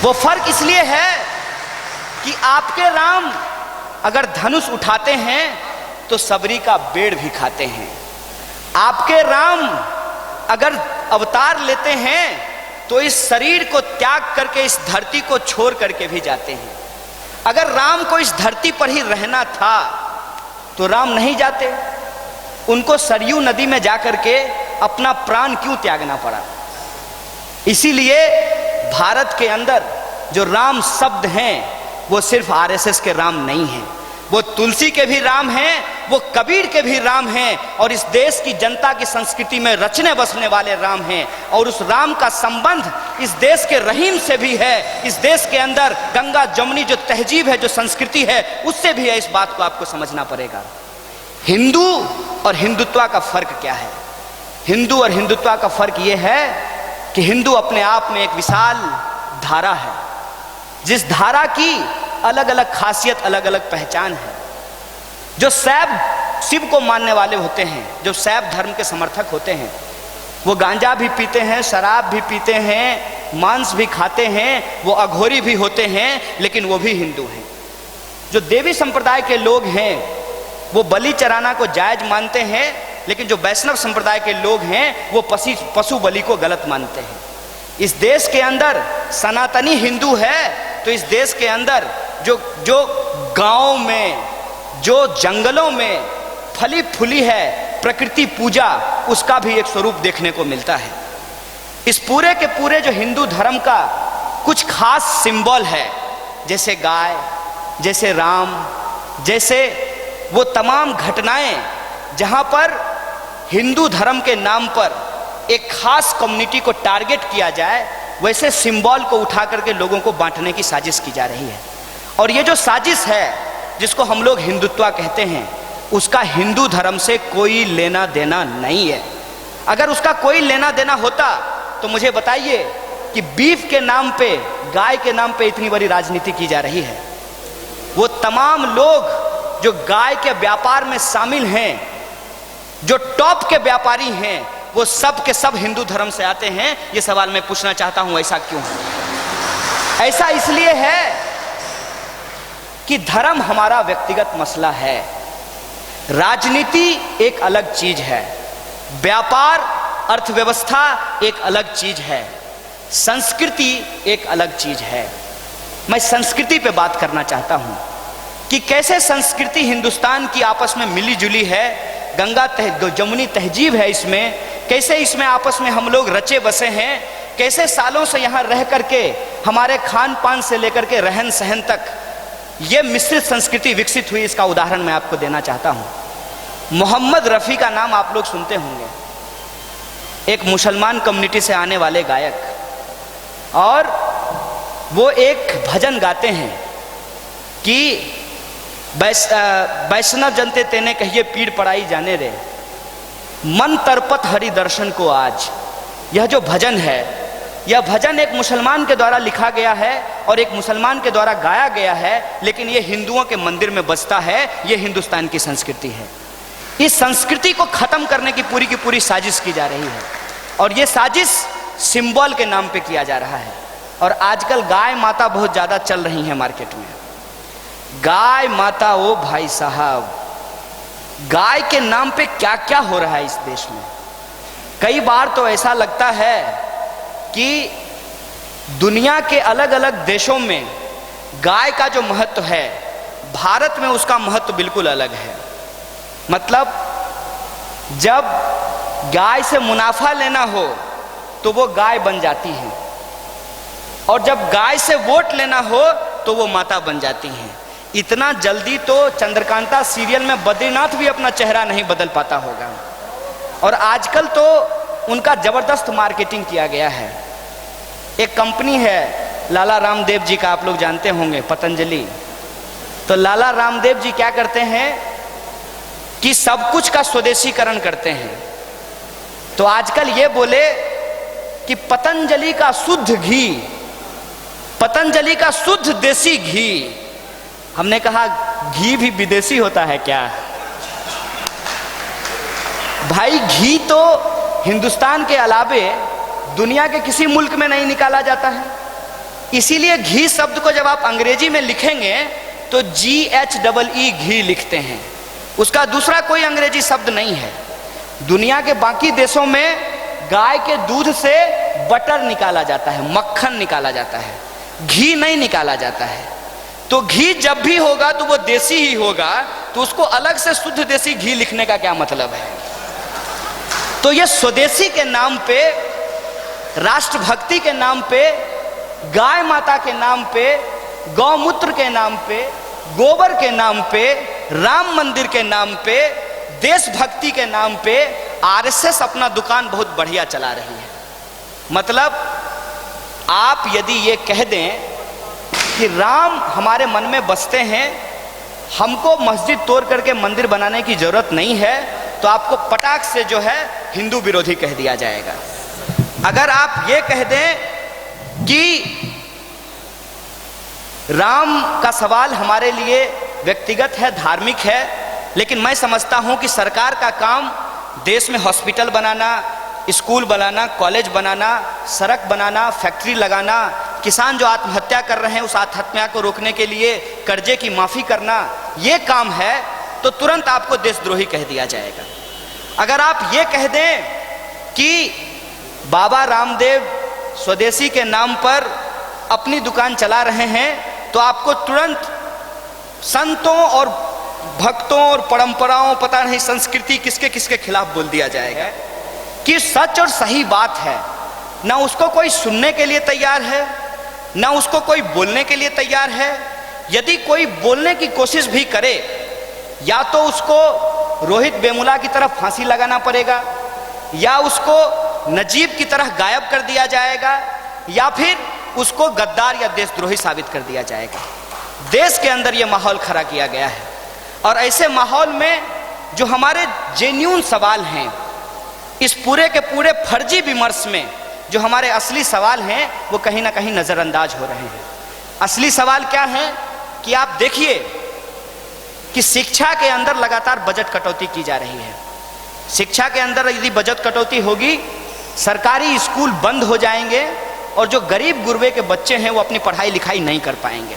वो फर्क इसलिए है कि आपके राम अगर धनुष उठाते हैं तो सबरी का बेड़ भी खाते हैं। आपके राम अगर अवतार लेते हैं तो इस शरीर को त्याग करके इस धरती को छोड़ करके भी जाते हैं। अगर राम को इस धरती पर ही रहना था तो राम नहीं जाते। उनको सरयू नदी में जाकर के अपना प्राण क्यों त्यागना पड़ा? इसीलिए भारत के अंदर जो राम शब्द हैं वो सिर्फ आरएसएस के राम नहीं हैं, वो तुलसी के भी राम हैं, वो कबीर के भी राम हैं, और इस देश की जनता की संस्कृति में रचने बसने वाले राम हैं। और उस राम का संबंध इस देश के रहीम से भी है। इस देश के अंदर गंगा जमुनी जो तहजीब है, जो संस्कृति है, उससे भी है। इस बात को आपको समझना पड़ेगा। हिंदू और हिंदुत्व का फर्क क्या है? हिंदू और हिंदुत्व का फर्क यह है कि हिंदू अपने आप में एक विशाल धारा है, जिस धारा की अलग अलग खासियत, अलग अलग पहचान है। जो शैव शिव को मानने वाले होते हैं, जो शैव धर्म के समर्थक होते हैं, वो गांजा भी पीते हैं, शराब भी पीते हैं, मांस भी खाते हैं, वो अघोरी भी होते हैं, लेकिन वो भी हिंदू हैं। जो देवी संप्रदाय के लोग हैं वो बलि चराना को जायज मानते हैं, लेकिन जो वैष्णव संप्रदाय के लोग हैं वो पशु बलि को गलत मानते हैं। इस देश के अंदर सनातनी हिंदू है तो इस देश के अंदर जो गांव में, जो जंगलों में फली फूली है प्रकृति पूजा, उसका भी एक स्वरूप देखने को मिलता है। इस पूरे के पूरे जो हिंदू धर्म का कुछ खास सिंबल है, जैसे गाय, जैसे राम, जैसे वो तमाम घटनाएं जहां पर हिंदू धर्म के नाम पर एक खास कम्युनिटी को टारगेट किया जाए, वैसे सिंबल को उठा करके लोगों को बांटने की साजिश की जा रही है। और ये जो साजिश है जिसको हम लोग हिंदुत्व कहते हैं, उसका हिंदू धर्म से कोई लेना देना नहीं है। अगर उसका कोई लेना देना होता तो मुझे बताइए कि बीफ के नाम पे, गाय के नाम पे इतनी बड़ी राजनीति की जा रही है। वो तमाम लोग जो गाय के व्यापार में शामिल हैं, जो टॉप के व्यापारी हैं, वो सब के सब हिंदू धर्म से आते हैं। ये सवाल मैं पूछना चाहता हूं, ऐसा क्यों है? ऐसा इसलिए है कि धर्म हमारा व्यक्तिगत मसला है, राजनीति एक अलग चीज है, व्यापार अर्थव्यवस्था एक अलग चीज है, संस्कृति एक अलग चीज है। मैं संस्कृति पे बात करना चाहता हूं कि कैसे संस्कृति हिंदुस्तान की आपस में मिली जुली है, गंगा जमुनी तहजीब है इसमें, कैसे इसमें आपस में हम लोग रचे बसे हैं, कैसे सालों से यहाँ रह करके हमारे खान पान से लेकर के रहन सहन तक ये मिश्रित संस्कृति विकसित हुई। इसका उदाहरण मैं आपको देना चाहता हूँ। मोहम्मद रफ़ी का नाम आप लोग सुनते होंगे। एक मुसलमान कम्युनिटी से आने वाले गायक, और वो एक भजन गाते हैं कि वैष्णव जनते तेने कहिए पीड़ पड़ाई जाने रे, मन तरपत हरि दर्शन को आज। यह जो भजन है, यह भजन एक मुसलमान के द्वारा लिखा गया है और एक मुसलमान के द्वारा गाया गया है, लेकिन ये हिंदुओं के मंदिर में बजता है। ये हिंदुस्तान की संस्कृति है। इस संस्कृति को खत्म करने की पूरी साजिश की जा रही है, और ये साजिश सिंबल के नाम पे किया जा रहा है। और आजकल गाय माता बहुत ज़्यादा चल रही है मार्केट में। गाय माता, ओ भाई साहब, गाय के नाम पे क्या क्या हो रहा है इस देश में। कई बार तो ऐसा लगता है कि दुनिया के अलग अलग देशों में गाय का जो महत्व है, भारत में उसका महत्व बिल्कुल अलग है। मतलब जब गाय से मुनाफा लेना हो तो वो गाय बन जाती है, और जब गाय से वोट लेना हो तो वो माता बन जाती हैं। इतना जल्दी तो चंद्रकांता सीरियल में बद्रीनाथ भी अपना चेहरा नहीं बदल पाता होगा। और आजकल तो उनका जबरदस्त मार्केटिंग किया गया है। एक कंपनी है लाला रामदेव जी का, आप लोग जानते होंगे, पतंजलि। तो लाला रामदेव जी क्या करते हैं कि सब कुछ का स्वदेशीकरण करते हैं। तो आजकल ये बोले कि पतंजलि का शुद्ध घी, पतंजलि का शुद्ध देसी घी। हमने कहा घी भी विदेशी होता है क्या? भाई घी तो हिंदुस्तान के अलावे दुनिया के किसी मुल्क में नहीं निकाला जाता है। इसीलिए घी शब्द को जब आप अंग्रेजी में लिखेंगे तो GHEE घी लिखते हैं। उसका दूसरा कोई अंग्रेजी शब्द नहीं है। दुनिया के बाकी देशों में गाय के दूध से बटर निकाला जाता है, मक्खन निकाला जाता है, घी नहीं निकाला जाता है। तो घी जब भी होगा तो वो देसी ही होगा, तो उसको अलग से शुद्ध देसी घी लिखने का क्या मतलब है? तो ये स्वदेशी के नाम पे, राष्ट्रभक्ति के नाम पे, गाय माता के नाम पे, गौमूत्र के नाम पे, गोबर के नाम पे, राम मंदिर के नाम पे, देशभक्ति के नाम पे आरएसएस अपना दुकान बहुत बढ़िया चला रही है। मतलब आप यदि ये कह दें कि राम हमारे मन में बसते हैं, हमको मस्जिद तोड़ करके मंदिर बनाने की जरूरत नहीं है, तो आपको पटाख से जो है हिंदू विरोधी कह दिया जाएगा। अगर आप ये कह दें कि राम का सवाल हमारे लिए व्यक्तिगत है, धार्मिक है, लेकिन मैं समझता हूं कि सरकार का काम देश में हॉस्पिटल बनाना, स्कूल बनाना, कॉलेज बनाना, सड़क बनाना, फैक्ट्री लगाना, किसान जो आत्महत्या कर रहे हैं उस आत्महत्या को रोकने के लिए कर्जे की माफ़ी करना, ये काम है, तो तुरंत आपको देशद्रोही कह दिया जाएगा। अगर आप ये कह दें कि बाबा रामदेव स्वदेशी के नाम पर अपनी दुकान चला रहे हैं, तो आपको तुरंत संतों और भक्तों और परंपराओं, पता नहीं संस्कृति किसके किसके खिलाफ बोल दिया जाएगा कि सच और सही बात है। ना उसको कोई सुनने के लिए तैयार है, ना उसको कोई बोलने के लिए तैयार है। यदि कोई बोलने की कोशिश भी करे, या तो उसको रोहित वेमुला की तरह फांसी लगाना पड़ेगा, या उसको नजीब की तरह गायब कर दिया जाएगा, या फिर उसको गद्दार या देशद्रोही साबित कर दिया जाएगा। देश के अंदर यह माहौल खड़ा किया गया है, और ऐसे माहौल में जो हमारे जेन्युइन सवाल हैं, इस पूरे के पूरे फर्जी विमर्श में जो हमारे असली सवाल हैं वो कहीं ना कहीं नज़रअंदाज हो रहे हैं। असली सवाल क्या है कि आप देखिए कि शिक्षा के अंदर लगातार बजट कटौती की जा रही है। शिक्षा के अंदर यदि बजट कटौती होगी, सरकारी स्कूल बंद हो जाएंगे, और जो गरीब गुरबे के बच्चे हैं वो अपनी पढ़ाई लिखाई नहीं कर पाएंगे।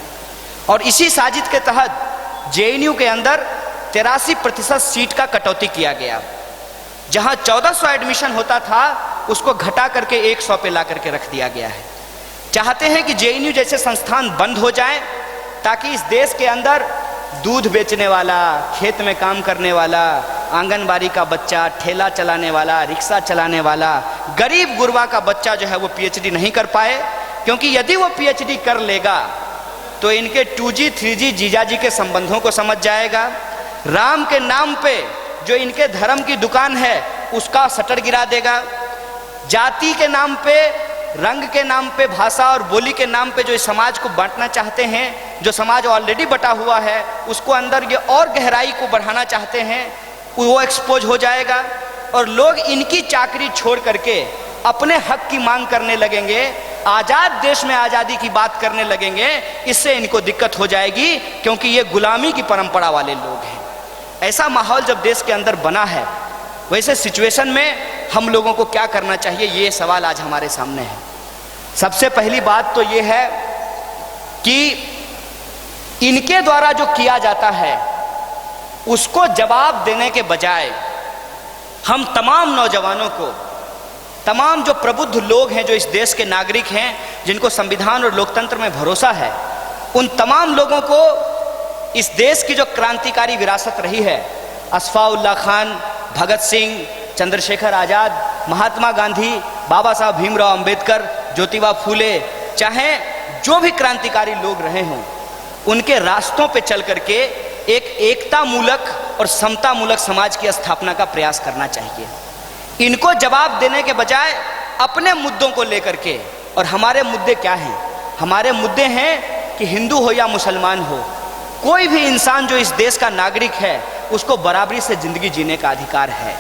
और इसी साजिश के तहत जेएनयू के अंदर 83% सीट का कटौती किया गया। जहां 1400 एडमिशन होता था उसको घटा करके 100 पे ला करके रख दिया गया है। चाहते हैं कि जेएनयू जैसे संस्थान बंद हो जाएं, ताकि इस देश के अंदर दूध बेचने वाला, खेत में काम करने वाला, आंगनबाड़ी का बच्चा, ठेला चलाने वाला, रिक्शा चलाने वाला, गरीब गुरबा का बच्चा जो है वो पीएचडी नहीं कर पाए। क्योंकि यदि वो पीएचडी कर लेगा तो इनके 2G 3G जीजाजी के संबंधों को समझ जाएगा। राम के नाम पे जो इनके धर्म की दुकान है उसका शटर गिरा देगा। जाति के नाम पे, रंग के नाम पे, भाषा और बोली के नाम पे जो इस समाज को बांटना चाहते हैं, जो समाज ऑलरेडी बटा हुआ है उसको अंदर ये और गहराई को बढ़ाना चाहते हैं, वो एक्सपोज हो जाएगा और लोग इनकी चाकरी छोड़ करके अपने हक की मांग करने लगेंगे, आज़ाद देश में आज़ादी की बात करने लगेंगे। इससे इनको दिक्कत हो जाएगी क्योंकि ये गुलामी की परंपरा वाले लोग हैं। ऐसा माहौल जब देश के अंदर बना है, वैसे सिचुएशन में हम लोगों को क्या करना चाहिए, ये सवाल आज हमारे सामने है। सबसे पहली बात तो ये है कि इनके द्वारा जो किया जाता है उसको जवाब देने के बजाय हम तमाम नौजवानों को, तमाम जो प्रबुद्ध लोग हैं, जो इस देश के नागरिक हैं, जिनको संविधान और लोकतंत्र में भरोसा है, उन तमाम लोगों को इस देश की जो क्रांतिकारी विरासत रही है, अशफाउल्लाह खान, भगत सिंह, चंद्रशेखर आज़ाद, महात्मा गांधी, बाबा साहब भीमराव अंबेडकर, ज्योतिबा फूले, चाहे जो भी क्रांतिकारी लोग रहे हों, उनके रास्तों पे चल करके एक एकता मूलक और समता मूलक समाज की स्थापना का प्रयास करना चाहिए। इनको जवाब देने के बजाय अपने मुद्दों को लेकर के, और हमारे मुद्दे क्या हैं? हमारे मुद्दे हैं कि हिंदू हो या मुसलमान हो, कोई भी इंसान जो इस देश का नागरिक है उसको बराबरी से जिंदगी जीने का अधिकार है।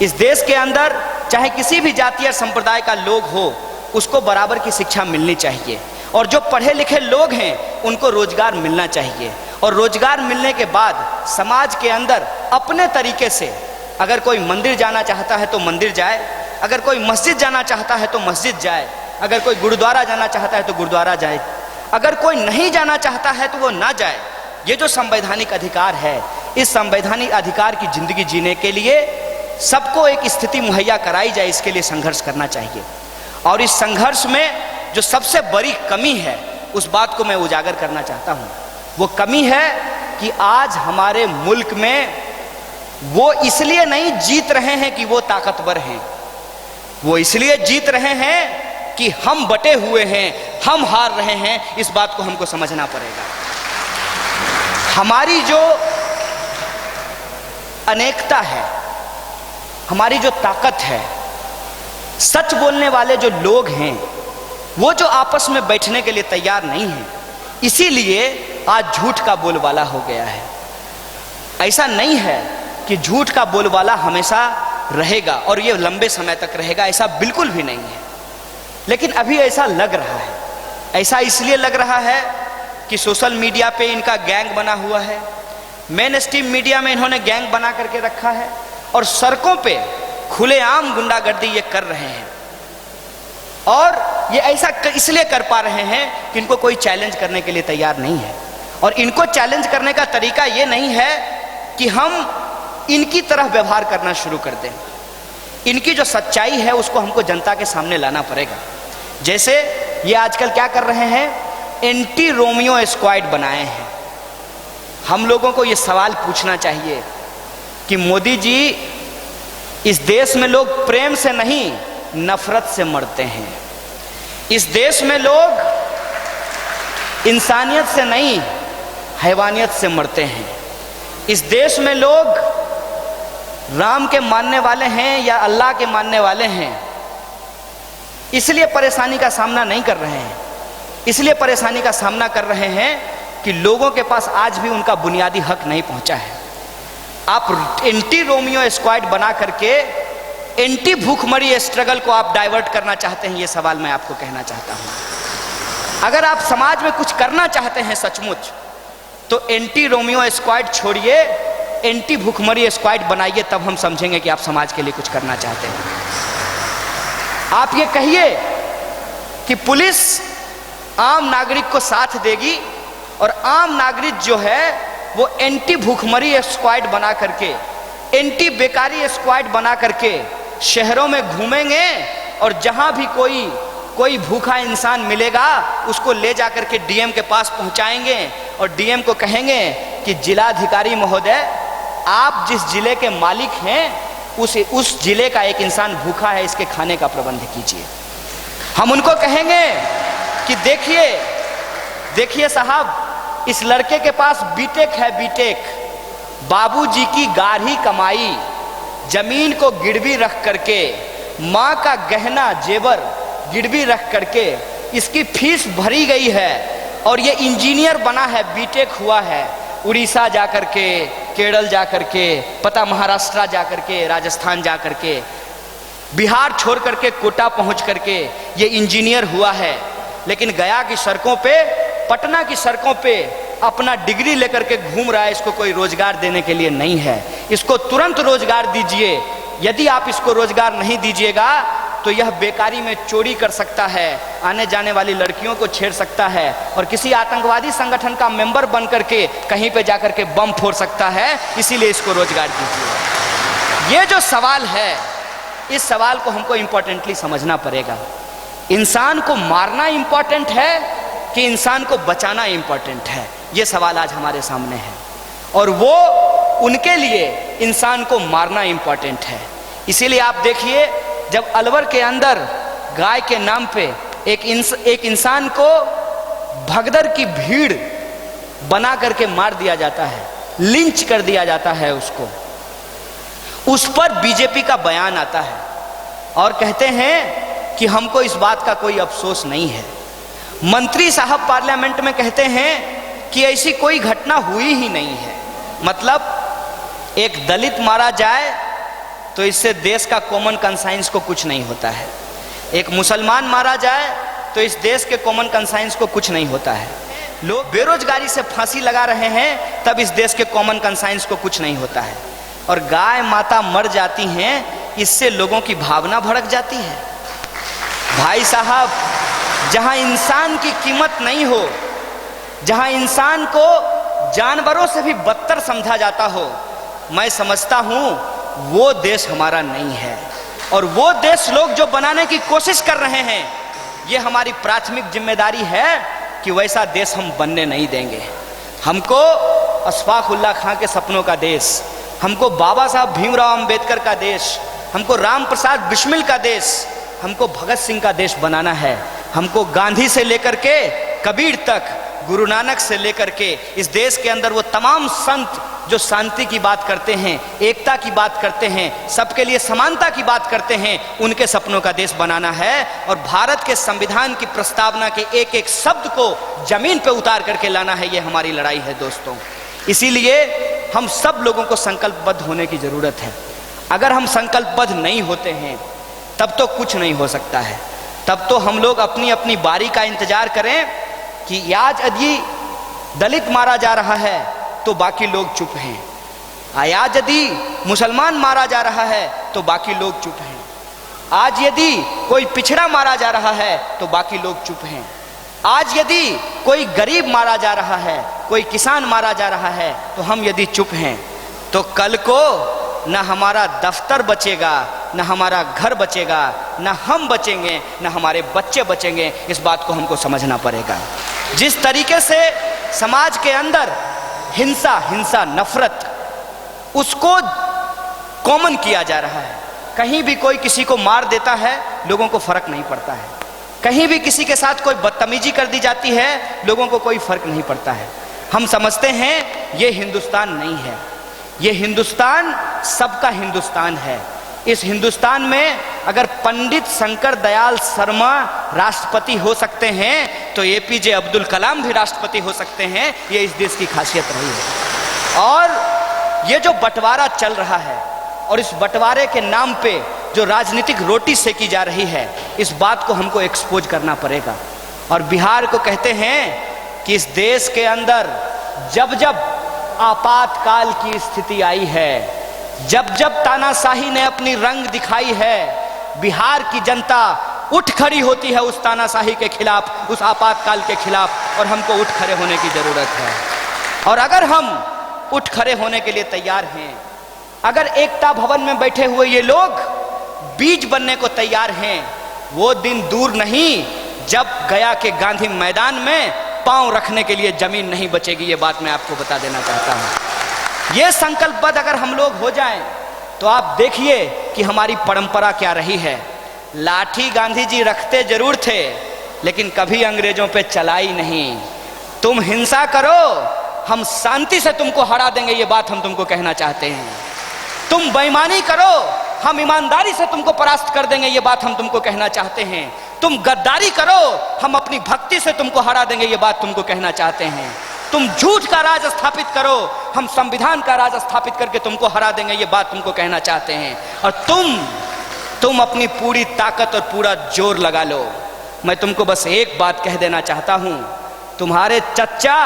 इस देश के अंदर चाहे किसी भी जाति या संप्रदाय का लोग हो, उसको बराबर की शिक्षा मिलनी चाहिए, और जो पढ़े लिखे लोग हैं उनको रोजगार मिलना चाहिए, और रोजगार मिलने के बाद समाज के अंदर अपने तरीके से, अगर कोई मंदिर जाना चाहता है तो मंदिर जाए, अगर कोई मस्जिद जाना चाहता है तो मस्जिद जाए, अगर कोई गुरुद्वारा जाना चाहता है तो गुरुद्वारा जाए, अगर कोई नहीं जाना चाहता है तो वो ना जाए। ये जो संवैधानिक अधिकार है, इस संवैधानिक अधिकार की जिंदगी जीने के लिए सबको एक स्थिति मुहैया कराई जाए, इसके लिए संघर्ष करना चाहिए। और इस संघर्ष में जो सबसे बड़ी कमी है उस बात को मैं उजागर करना चाहता हूँ। वो कमी है कि आज हमारे मुल्क में वो इसलिए नहीं जीत रहे हैं कि वो ताकतवर हैं, वो इसलिए जीत रहे हैं कि हम बटे हुए हैं, हम हार रहे हैं। इस बात को हमको समझना पड़ेगा। हमारी जो अनेकता है, हमारी जो ताकत है, सच बोलने वाले जो लोग हैं वो जो आपस में बैठने के लिए तैयार नहीं हैं, इसीलिए आज झूठ का बोलबाला हो गया है। ऐसा नहीं है कि झूठ का बोलबाला हमेशा रहेगा और ये लंबे समय तक रहेगा, ऐसा बिल्कुल भी नहीं है। लेकिन अभी ऐसा लग रहा है, ऐसा इसलिए लग रहा है कि सोशल मीडिया पे इनका गैंग बना हुआ है, मेन स्ट्रीम मीडिया में इन्होंने गैंग बना करके रखा है, और सड़कों पे खुलेआम गुंडागर्दी ये कर रहे हैं। और ये ऐसा इसलिए कर पा रहे हैं कि इनको कोई चैलेंज करने के लिए तैयार नहीं है, और इनको चैलेंज करने का तरीका ये नहीं है कि हम इनकी तरह व्यवहार करना शुरू कर दें। इनकी जो सच्चाई है उसको हमको जनता के सामने लाना पड़ेगा। जैसे ये आजकल क्या कर रहे हैं, एंटी रोमियो स्क्वाड बनाए हैं। हम लोगों को ये सवाल पूछना चाहिए कि मोदी जी, इस देश में लोग प्रेम से नहीं नफरत से मरते हैं। इस देश में लोग इंसानियत से नहीं हैवानियत से मरते हैं। इस देश में लोग राम के मानने वाले हैं या अल्लाह के मानने वाले हैं, इसलिए परेशानी का सामना नहीं कर रहे हैं। इसलिए परेशानी का सामना कर रहे हैं कि लोगों के पास आज भी उनका बुनियादी हक नहीं पहुंचा है। आप एंटी रोमियो स्क्वाड बना करके एंटी भूखमरी स्ट्रगल को आप डाइवर्ट करना चाहते हैं, ये सवाल मैं आपको कहना चाहता हूं। अगर आप समाज में कुछ करना चाहते हैं सचमुच, तो एंटी रोमियो स्क्वाड छोड़िए, एंटी भूखमरी स्क्वाड बनाइए, तब हम समझेंगे कि आप समाज के लिए कुछ करना चाहते हैं। आप ये कहिए कि पुलिस आम नागरिक को साथ देगी, और आम नागरिक जो है वो एंटी भूखमरी स्क्वाड बना करके, एंटी बेकारी स्क्वाड बना करके शहरों में घूमेंगे, और जहां भी कोई भूखा इंसान मिलेगा उसको ले जाकर के डीएम के पास पहुंचाएंगे, और डीएम को कहेंगे कि जिलाधिकारी महोदय, आप जिस जिले के मालिक हैं उस जिले का एक इंसान भूखा है, इसके खाने का प्रबंध कीजिए। हम उनको कहेंगे कि देखिए साहब, इस लड़के के पास बीटेक है, बीटेक, बाबूजी की गाढ़ी कमाई, जमीन को गिरवी रख करके माँ का गहना जेवर गिरवी रख करके इसकी फीस भरी गई है और ये इंजीनियर बना है, बीटेक हुआ है, उड़ीसा जा करके, केरल जा करके, पता महाराष्ट्र जा करके, राजस्थान जा करके, बिहार छोड़ करके कोटा पहुंच करके ये इंजीनियर हुआ है, लेकिन गया की सड़कों पे, पटना की सड़कों पे अपना डिग्री लेकर के घूम रहा है। इसको कोई रोजगार देने के लिए नहीं है। इसको तुरंत रोजगार दीजिए। यदि आप इसको रोजगार नहीं दीजिएगा तो यह बेकारी में चोरी कर सकता है, आने जाने वाली लड़कियों को छेड़ सकता है और किसी आतंकवादी संगठन का मेंबर बन करके कहीं पे जाकर के बम फोड़ सकता है। इसीलिए इसको रोजगार दीजिए। ये जो सवाल है, इस सवाल को हमको इंपॉर्टेंटली समझना पड़ेगा। इंसान को मारना इंपॉर्टेंट है कि इंसान को बचाना इंपॉर्टेंट है? ये सवाल आज हमारे सामने है और वो उनके लिए इंसान को मारना इंपॉर्टेंट है। इसीलिए आप देखिए, जब अलवर के अंदर गाय के नाम पे एक इंसान को भगदड़ की भीड़ बना करके मार दिया जाता है, लिंच कर दिया जाता है उसको, उस पर बीजेपी का बयान आता है और कहते हैं कि हमको इस बात का कोई अफसोस नहीं है। मंत्री साहब पार्लियामेंट में कहते हैं कि ऐसी कोई घटना हुई ही नहीं है। मतलब एक दलित मारा जाए तो इससे देश का कॉमन कंसाइंस को कुछ नहीं होता है, एक मुसलमान मारा जाए तो इस देश के कॉमन कंसाइंस को कुछ नहीं होता है, लोग बेरोजगारी से फांसी लगा रहे हैं तब इस देश के कॉमन कंसाइंस को कुछ नहीं होता है, और गाय माता मर जाती हैं इससे लोगों की भावना भड़क जाती है। भाई साहब, जहां इंसान की कीमत नहीं हो, जहां इंसान को जानवरों से भी बदतर समझा जाता हो, मैं समझता हूं वो देश हमारा नहीं है। और वो देश लोग जो बनाने की कोशिश कर रहे हैं, ये हमारी प्राथमिक जिम्मेदारी है कि वैसा देश हम बनने नहीं देंगे। हमको अशफाक उल्लाह खां के सपनों का देश, हमको बाबा साहब भीमराव अंबेडकर का देश, हमको राम प्रसाद बिस्मिल का देश, हमको भगत सिंह का देश बनाना है। हमको गांधी से लेकर के कबीर तक, गुरु नानक से लेकर के इस देश के अंदर वो तमाम संत जो शांति की बात करते हैं, एकता की बात करते हैं, सबके लिए समानता की बात करते हैं, उनके सपनों का देश बनाना है। और भारत के संविधान की प्रस्तावना के एक एक शब्द को जमीन पे उतार करके लाना है। ये हमारी लड़ाई है दोस्तों। इसीलिए हम सब लोगों को संकल्पबद्ध होने की जरूरत है। अगर हम संकल्पबद्ध नहीं होते हैं तब तो कुछ नहीं हो सकता है। तब तो हम लोग अपनी अपनी बारी का इंतजार करें कि आज यदि दलित मारा जा रहा है तो बाकी लोग चुप हैं, आज यदि मुसलमान मारा जा रहा है तो बाकी लोग चुप हैं, आज यदि कोई पिछड़ा मारा जा रहा है तो बाकी लोग चुप हैं, आज यदि कोई गरीब मारा जा रहा है, कोई किसान मारा जा रहा है तो हम यदि चुप हैं तो कल को न हमारा दफ्तर बचेगा, न हमारा घर बचेगा, न हम बचेंगे, न हमारे बच्चे बचेंगे। इस बात को हमको समझना पड़ेगा। जिस तरीके से समाज के अंदर हिंसा, नफरत, उसको कॉमन किया जा रहा है। कहीं भी कोई किसी को मार देता है, लोगों को फर्क नहीं पड़ता है। कहीं भी किसी के साथ कोई बदतमीजी कर दी जाती है, लोगों को कोई फर्क नहीं पड़ता है। हम समझते हैं ये हिंदुस्तान नहीं है, ये हिंदुस्तान सबका हिंदुस्तान है। इस हिंदुस्तान में अगर पंडित शंकर दयाल शर्मा राष्ट्रपति हो सकते हैं तो एपीजे अब्दुल कलाम भी राष्ट्रपति हो सकते हैं। ये इस देश की खासियत रही है। और ये जो बंटवारा चल रहा है और इस बंटवारे के नाम पे जो राजनीतिक रोटी सेकी जा रही है, इस बात को हमको एक्सपोज करना पड़ेगा। और बिहार को कहते हैं कि इस देश के अंदर जब जब आपातकाल की स्थिति आई है, जब जब तानाशाही ने अपनी रंग दिखाई है, बिहार की जनता उठ खड़ी होती है उस तानाशाही के खिलाफ, उस आपातकाल के खिलाफ, और हमको उठ खड़े होने की जरूरत है। और अगर हम उठ खड़े होने के लिए तैयार हैं, अगर एकता भवन में बैठे हुए ये लोग बीज बनने को तैयार हैं, वो दिन दूर नहीं जब गया के गांधी मैदान में पांव रखने के लिए जमीन नहीं बचेगी। ये बात मैं आपको बता देना चाहता हूं। ये संकल्पबद्ध अगर हम लोग हो जाएं तो आप देखिए कि हमारी परंपरा क्या रही है। लाठी गांधी जी रखते जरूर थे, लेकिन कभी अंग्रेजों पे चलाई नहीं। तुम हिंसा करो, हम शांति से तुमको हरा देंगे, ये बात हम तुमको कहना चाहते हैं। तुम बेईमानी करो, हम ईमानदारी से तुमको परास्त कर देंगे, ये बात हम तुमको कहना चाहते हैं। तुम गद्दारी करो, हम अपनी भक्ति से तुमको हरा देंगे, ये बात तुमको कहना चाहते हैं। तुम झूठ का राज स्थापित करो, हम संविधान का राज स्थापित करके तुमको हरा देंगे, ये बात तुमको कहना चाहते हैं। और तुम अपनी पूरी ताकत और पूरा जोर लगा लो। मैं तुमको बस एक बात कह देना चाहता हूं, तुम्हारे चच्चा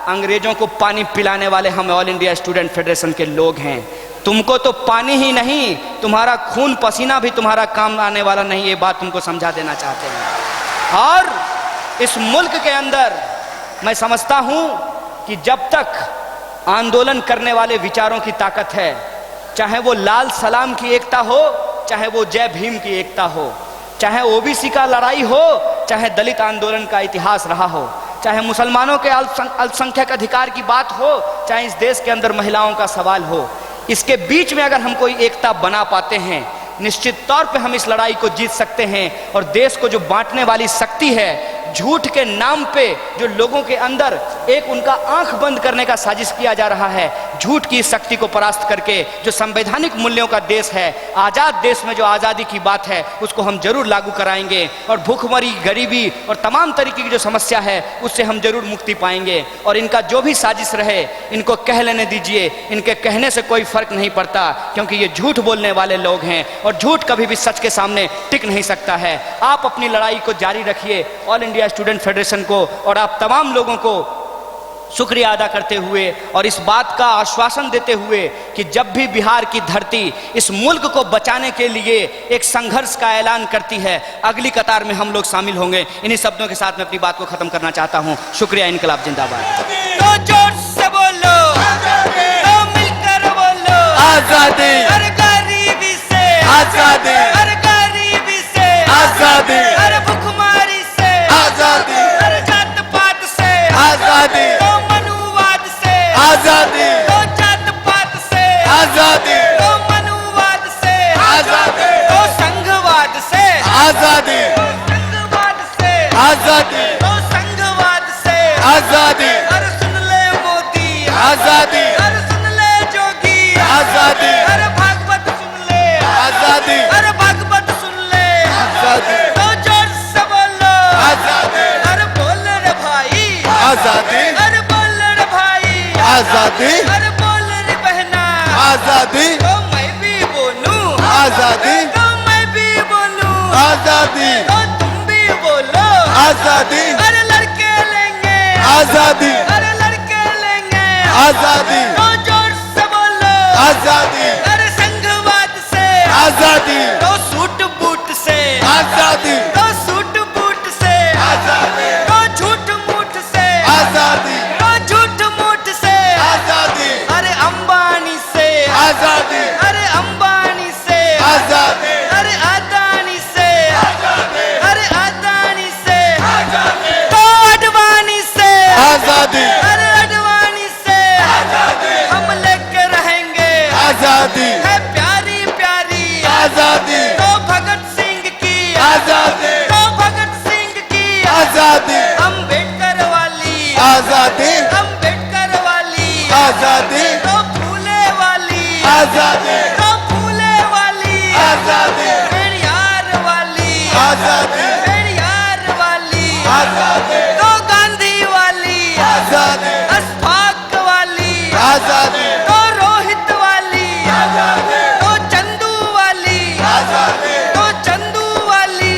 अंग्रेजों को पानी पिलाने वाले हम ऑल इंडिया स्टूडेंट फेडरेशन के लोग हैं। तुमको तो पानी ही नहीं, तुम्हारा खून पसीना भी तुम्हारा काम आने वाला नहीं, ये बात तुमको समझा देना चाहते हैं। और इस मुल्क के अंदर मैं समझता हूं कि जब तक आंदोलन करने वाले विचारों की ताकत है, चाहे वो लाल सलाम की एकता हो, चाहे वो जय भीम की एकता हो, चाहे ओबीसी का लड़ाई हो, चाहे दलित आंदोलन का इतिहास रहा हो, चाहे मुसलमानों के अल्पसंख्यक अधिकार की बात हो, चाहे इस देश के अंदर महिलाओं का सवाल हो, इसके बीच में अगर हम कोई एकता बना पाते हैं, निश्चित तौर पे हम इस लड़ाई को जीत सकते हैं। और देश को जो बांटने वाली शक्ति है, झूठ के नाम पे जो लोगों के अंदर एक उनका आंख बंद करने का साजिश किया जा रहा है, झूठ की शक्ति को परास्त करके जो संवैधानिक मूल्यों का देश है, आज़ाद देश में जो आज़ादी की बात है, उसको हम जरूर लागू कराएंगे। और भूखमरी, गरीबी और तमाम तरीके की जो समस्या है, उससे हम जरूर मुक्ति पाएंगे। और इनका जो भी साजिश रहे, इनको कह लेने दीजिए, इनके कहने से कोई फर्क नहीं पड़ता, क्योंकि ये झूठ बोलने वाले लोग हैं और झूठ कभी भी सच के सामने टिक नहीं सकता है। आप अपनी लड़ाई को जारी रखिए, ऑल इंडिया स्टूडेंट फेडरेशन को और आप तमाम लोगों को शुक्रिया अदा करते हुए और इस बात का आश्वासन देते हुए कि जब भी बिहार की धरती इस मुल्क को बचाने के लिए एक संघर्ष का ऐलान करती है, अगली कतार में हम लोग शामिल होंगे। इन्हीं शब्दों के साथ मैं अपनी बात को खत्म करना चाहता हूं। शुक्रिया। इनकलाब जिंदाबाद। तो जोर से बोलो, तो मिलकर बोलो, आजादी, हर गरीबी से आजादी, हर गरीबी से आजादी, हर भुखमरी से आजादी, हर जात पात से आजादी, तो मनुवाद से आजादी, तो जात पात से आजादी, तो मनुवाद से आजादी, तो संघवाद से आजादी, तो संघवाद से आजादी, तो संघवाद से आजादी, अरे सुन ले मोदी, आजादी, अरे सुन ले जोगी, आजादी, अरे भागवत सुन ले, आजादी, अरे भागवत सुन ले, आजादी, तो जोर से बोलो, आजादी, अरे बोल रे भाई, आजादी, अरे बोल रे भाई, आजादी, अरे बोल रे बहना, आजादी, तो मैं भी बोलूं, आजादी, तो मैं भी बोलूं, आजादी, तो तुम भी बोलो, आजादी, अरे लड़के लेंगे, आजादी, अरे लड़के लेंगे, आजादी, तो जोर से बोलो, आजादी, अरे संघवाद से, आजादी, तो सूट बूट से, आजादी, तो सूट बूट से, आजादी, तो झूठ मूठ से, आजादी, तो झूठ मूठ से, आजादी, अरे अंबानी से, आजादी, अरे अंबानी से, आजादी, अरे अदानी से, अरे अदानी से, तो अडवाणी से, आजादी, अरे अडवाणी से, हम लेके रहेंगे, आजादी, है प्यारी प्यारी, आजादी, तो भगत सिंह की, आजादी, तो भगत सिंह की, आजादी, अम्बेडकर वाली, आजादी, अम्बेडकर वाली, आजादी, तो फूले वाली, आजादी, तो फूले वाली, आजादी, पेरियार वाली, आजादी, पेरियार वाली, आजादी, तो गांधी वाली, आजादी, अशफाक वाली, आजादी, तो रोहित वाली, तो चंदू वाली, तो चंदू वाली,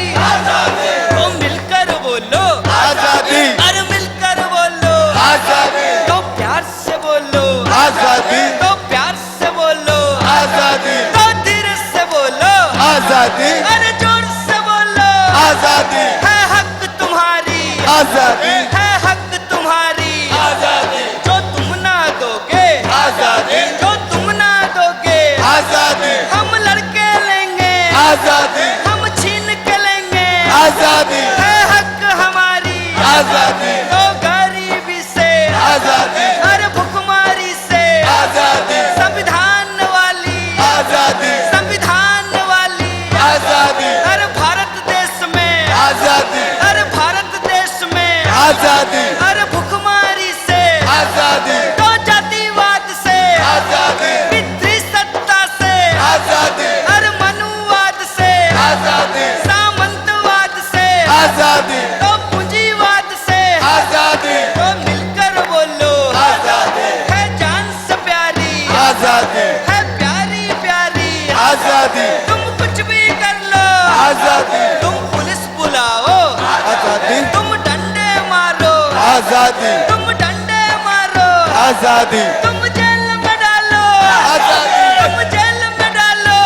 तो मिलकर बोलो, आजादी, अरे मिलकर बोलो, आजादी, तो प्यार से बोलो, आजादी, तो प्यार से बोलो, आजादी, तो धीरे से बोलो, आजादी, अरे जोर से बोलो, आजादी, है हक तुम्हारी, आजादी, है हक तुम्हारी, आजादी, जो तुम ना दोगे, आजादी, जो तुम ना दोगे, आजादी, हम लड़के लेंगे, आजादी, हम छीन के लेंगे, आजादी, है हक हमारी, आजादी, तो गरीबी से, आजादी, अरे भुखमरी से, आजादी, संविधान वाली, आजादी, संविधान वाली, आजादी, अरे भारत देश में, आजादी, अरे भारत देश में, आजादी, आजादी है प्यारी प्यारी आजादी तुम कुछ भी कर लो आजादी तुम पुलिस बुलाओ आजादी तुम डंडे मारो आजादी तुम डंडे मारो आजादी तुम जेल में डालो आजादी तुम जेल में डालो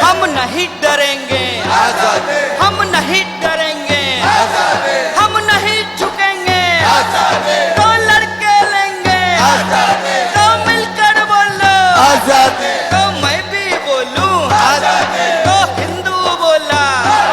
हम नहीं डरेंगे आजादी हम नहीं डरेंगे आजादी हम नहीं झुकेंगे आजादी तो लड़के लेंगे आजादी तो मिलकर बोलो आजादी तो मैं भी बोलूं आजादी तो हिंदू बोला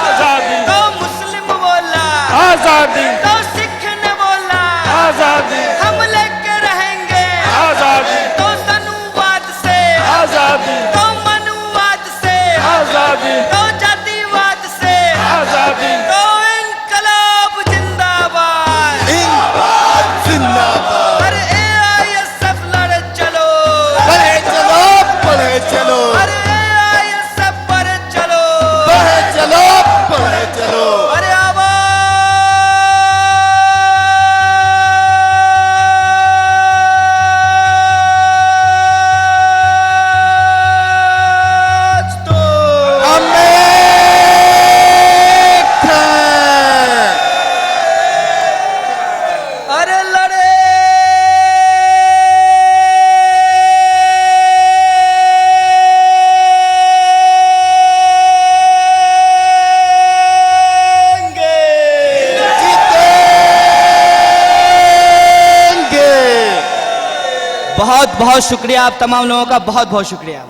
आजादी तो मुस्लिम बोला आजादी तो सिख ने बोला आजादी हम लेके रहेंगे आजादी तो तनुवाद से आजादी तो मनुवाद से आजादी तो जातिवाद से आजादी तो इनकलाब जिंदाबाद इनकलाब जिंदाबाद अरे AISF लड़े चलो बढ़े चलो बढ़े चलो अरे AISF बढ़े चलो बढ़े चलो बढ़े चलो अरे आवाज दो हम एक हैं। अरे लड़ेंगे जीतेंगे। बहुत बहुत शुक्रिया आप तमाम लोगों का बहुत बहुत शुक्रिया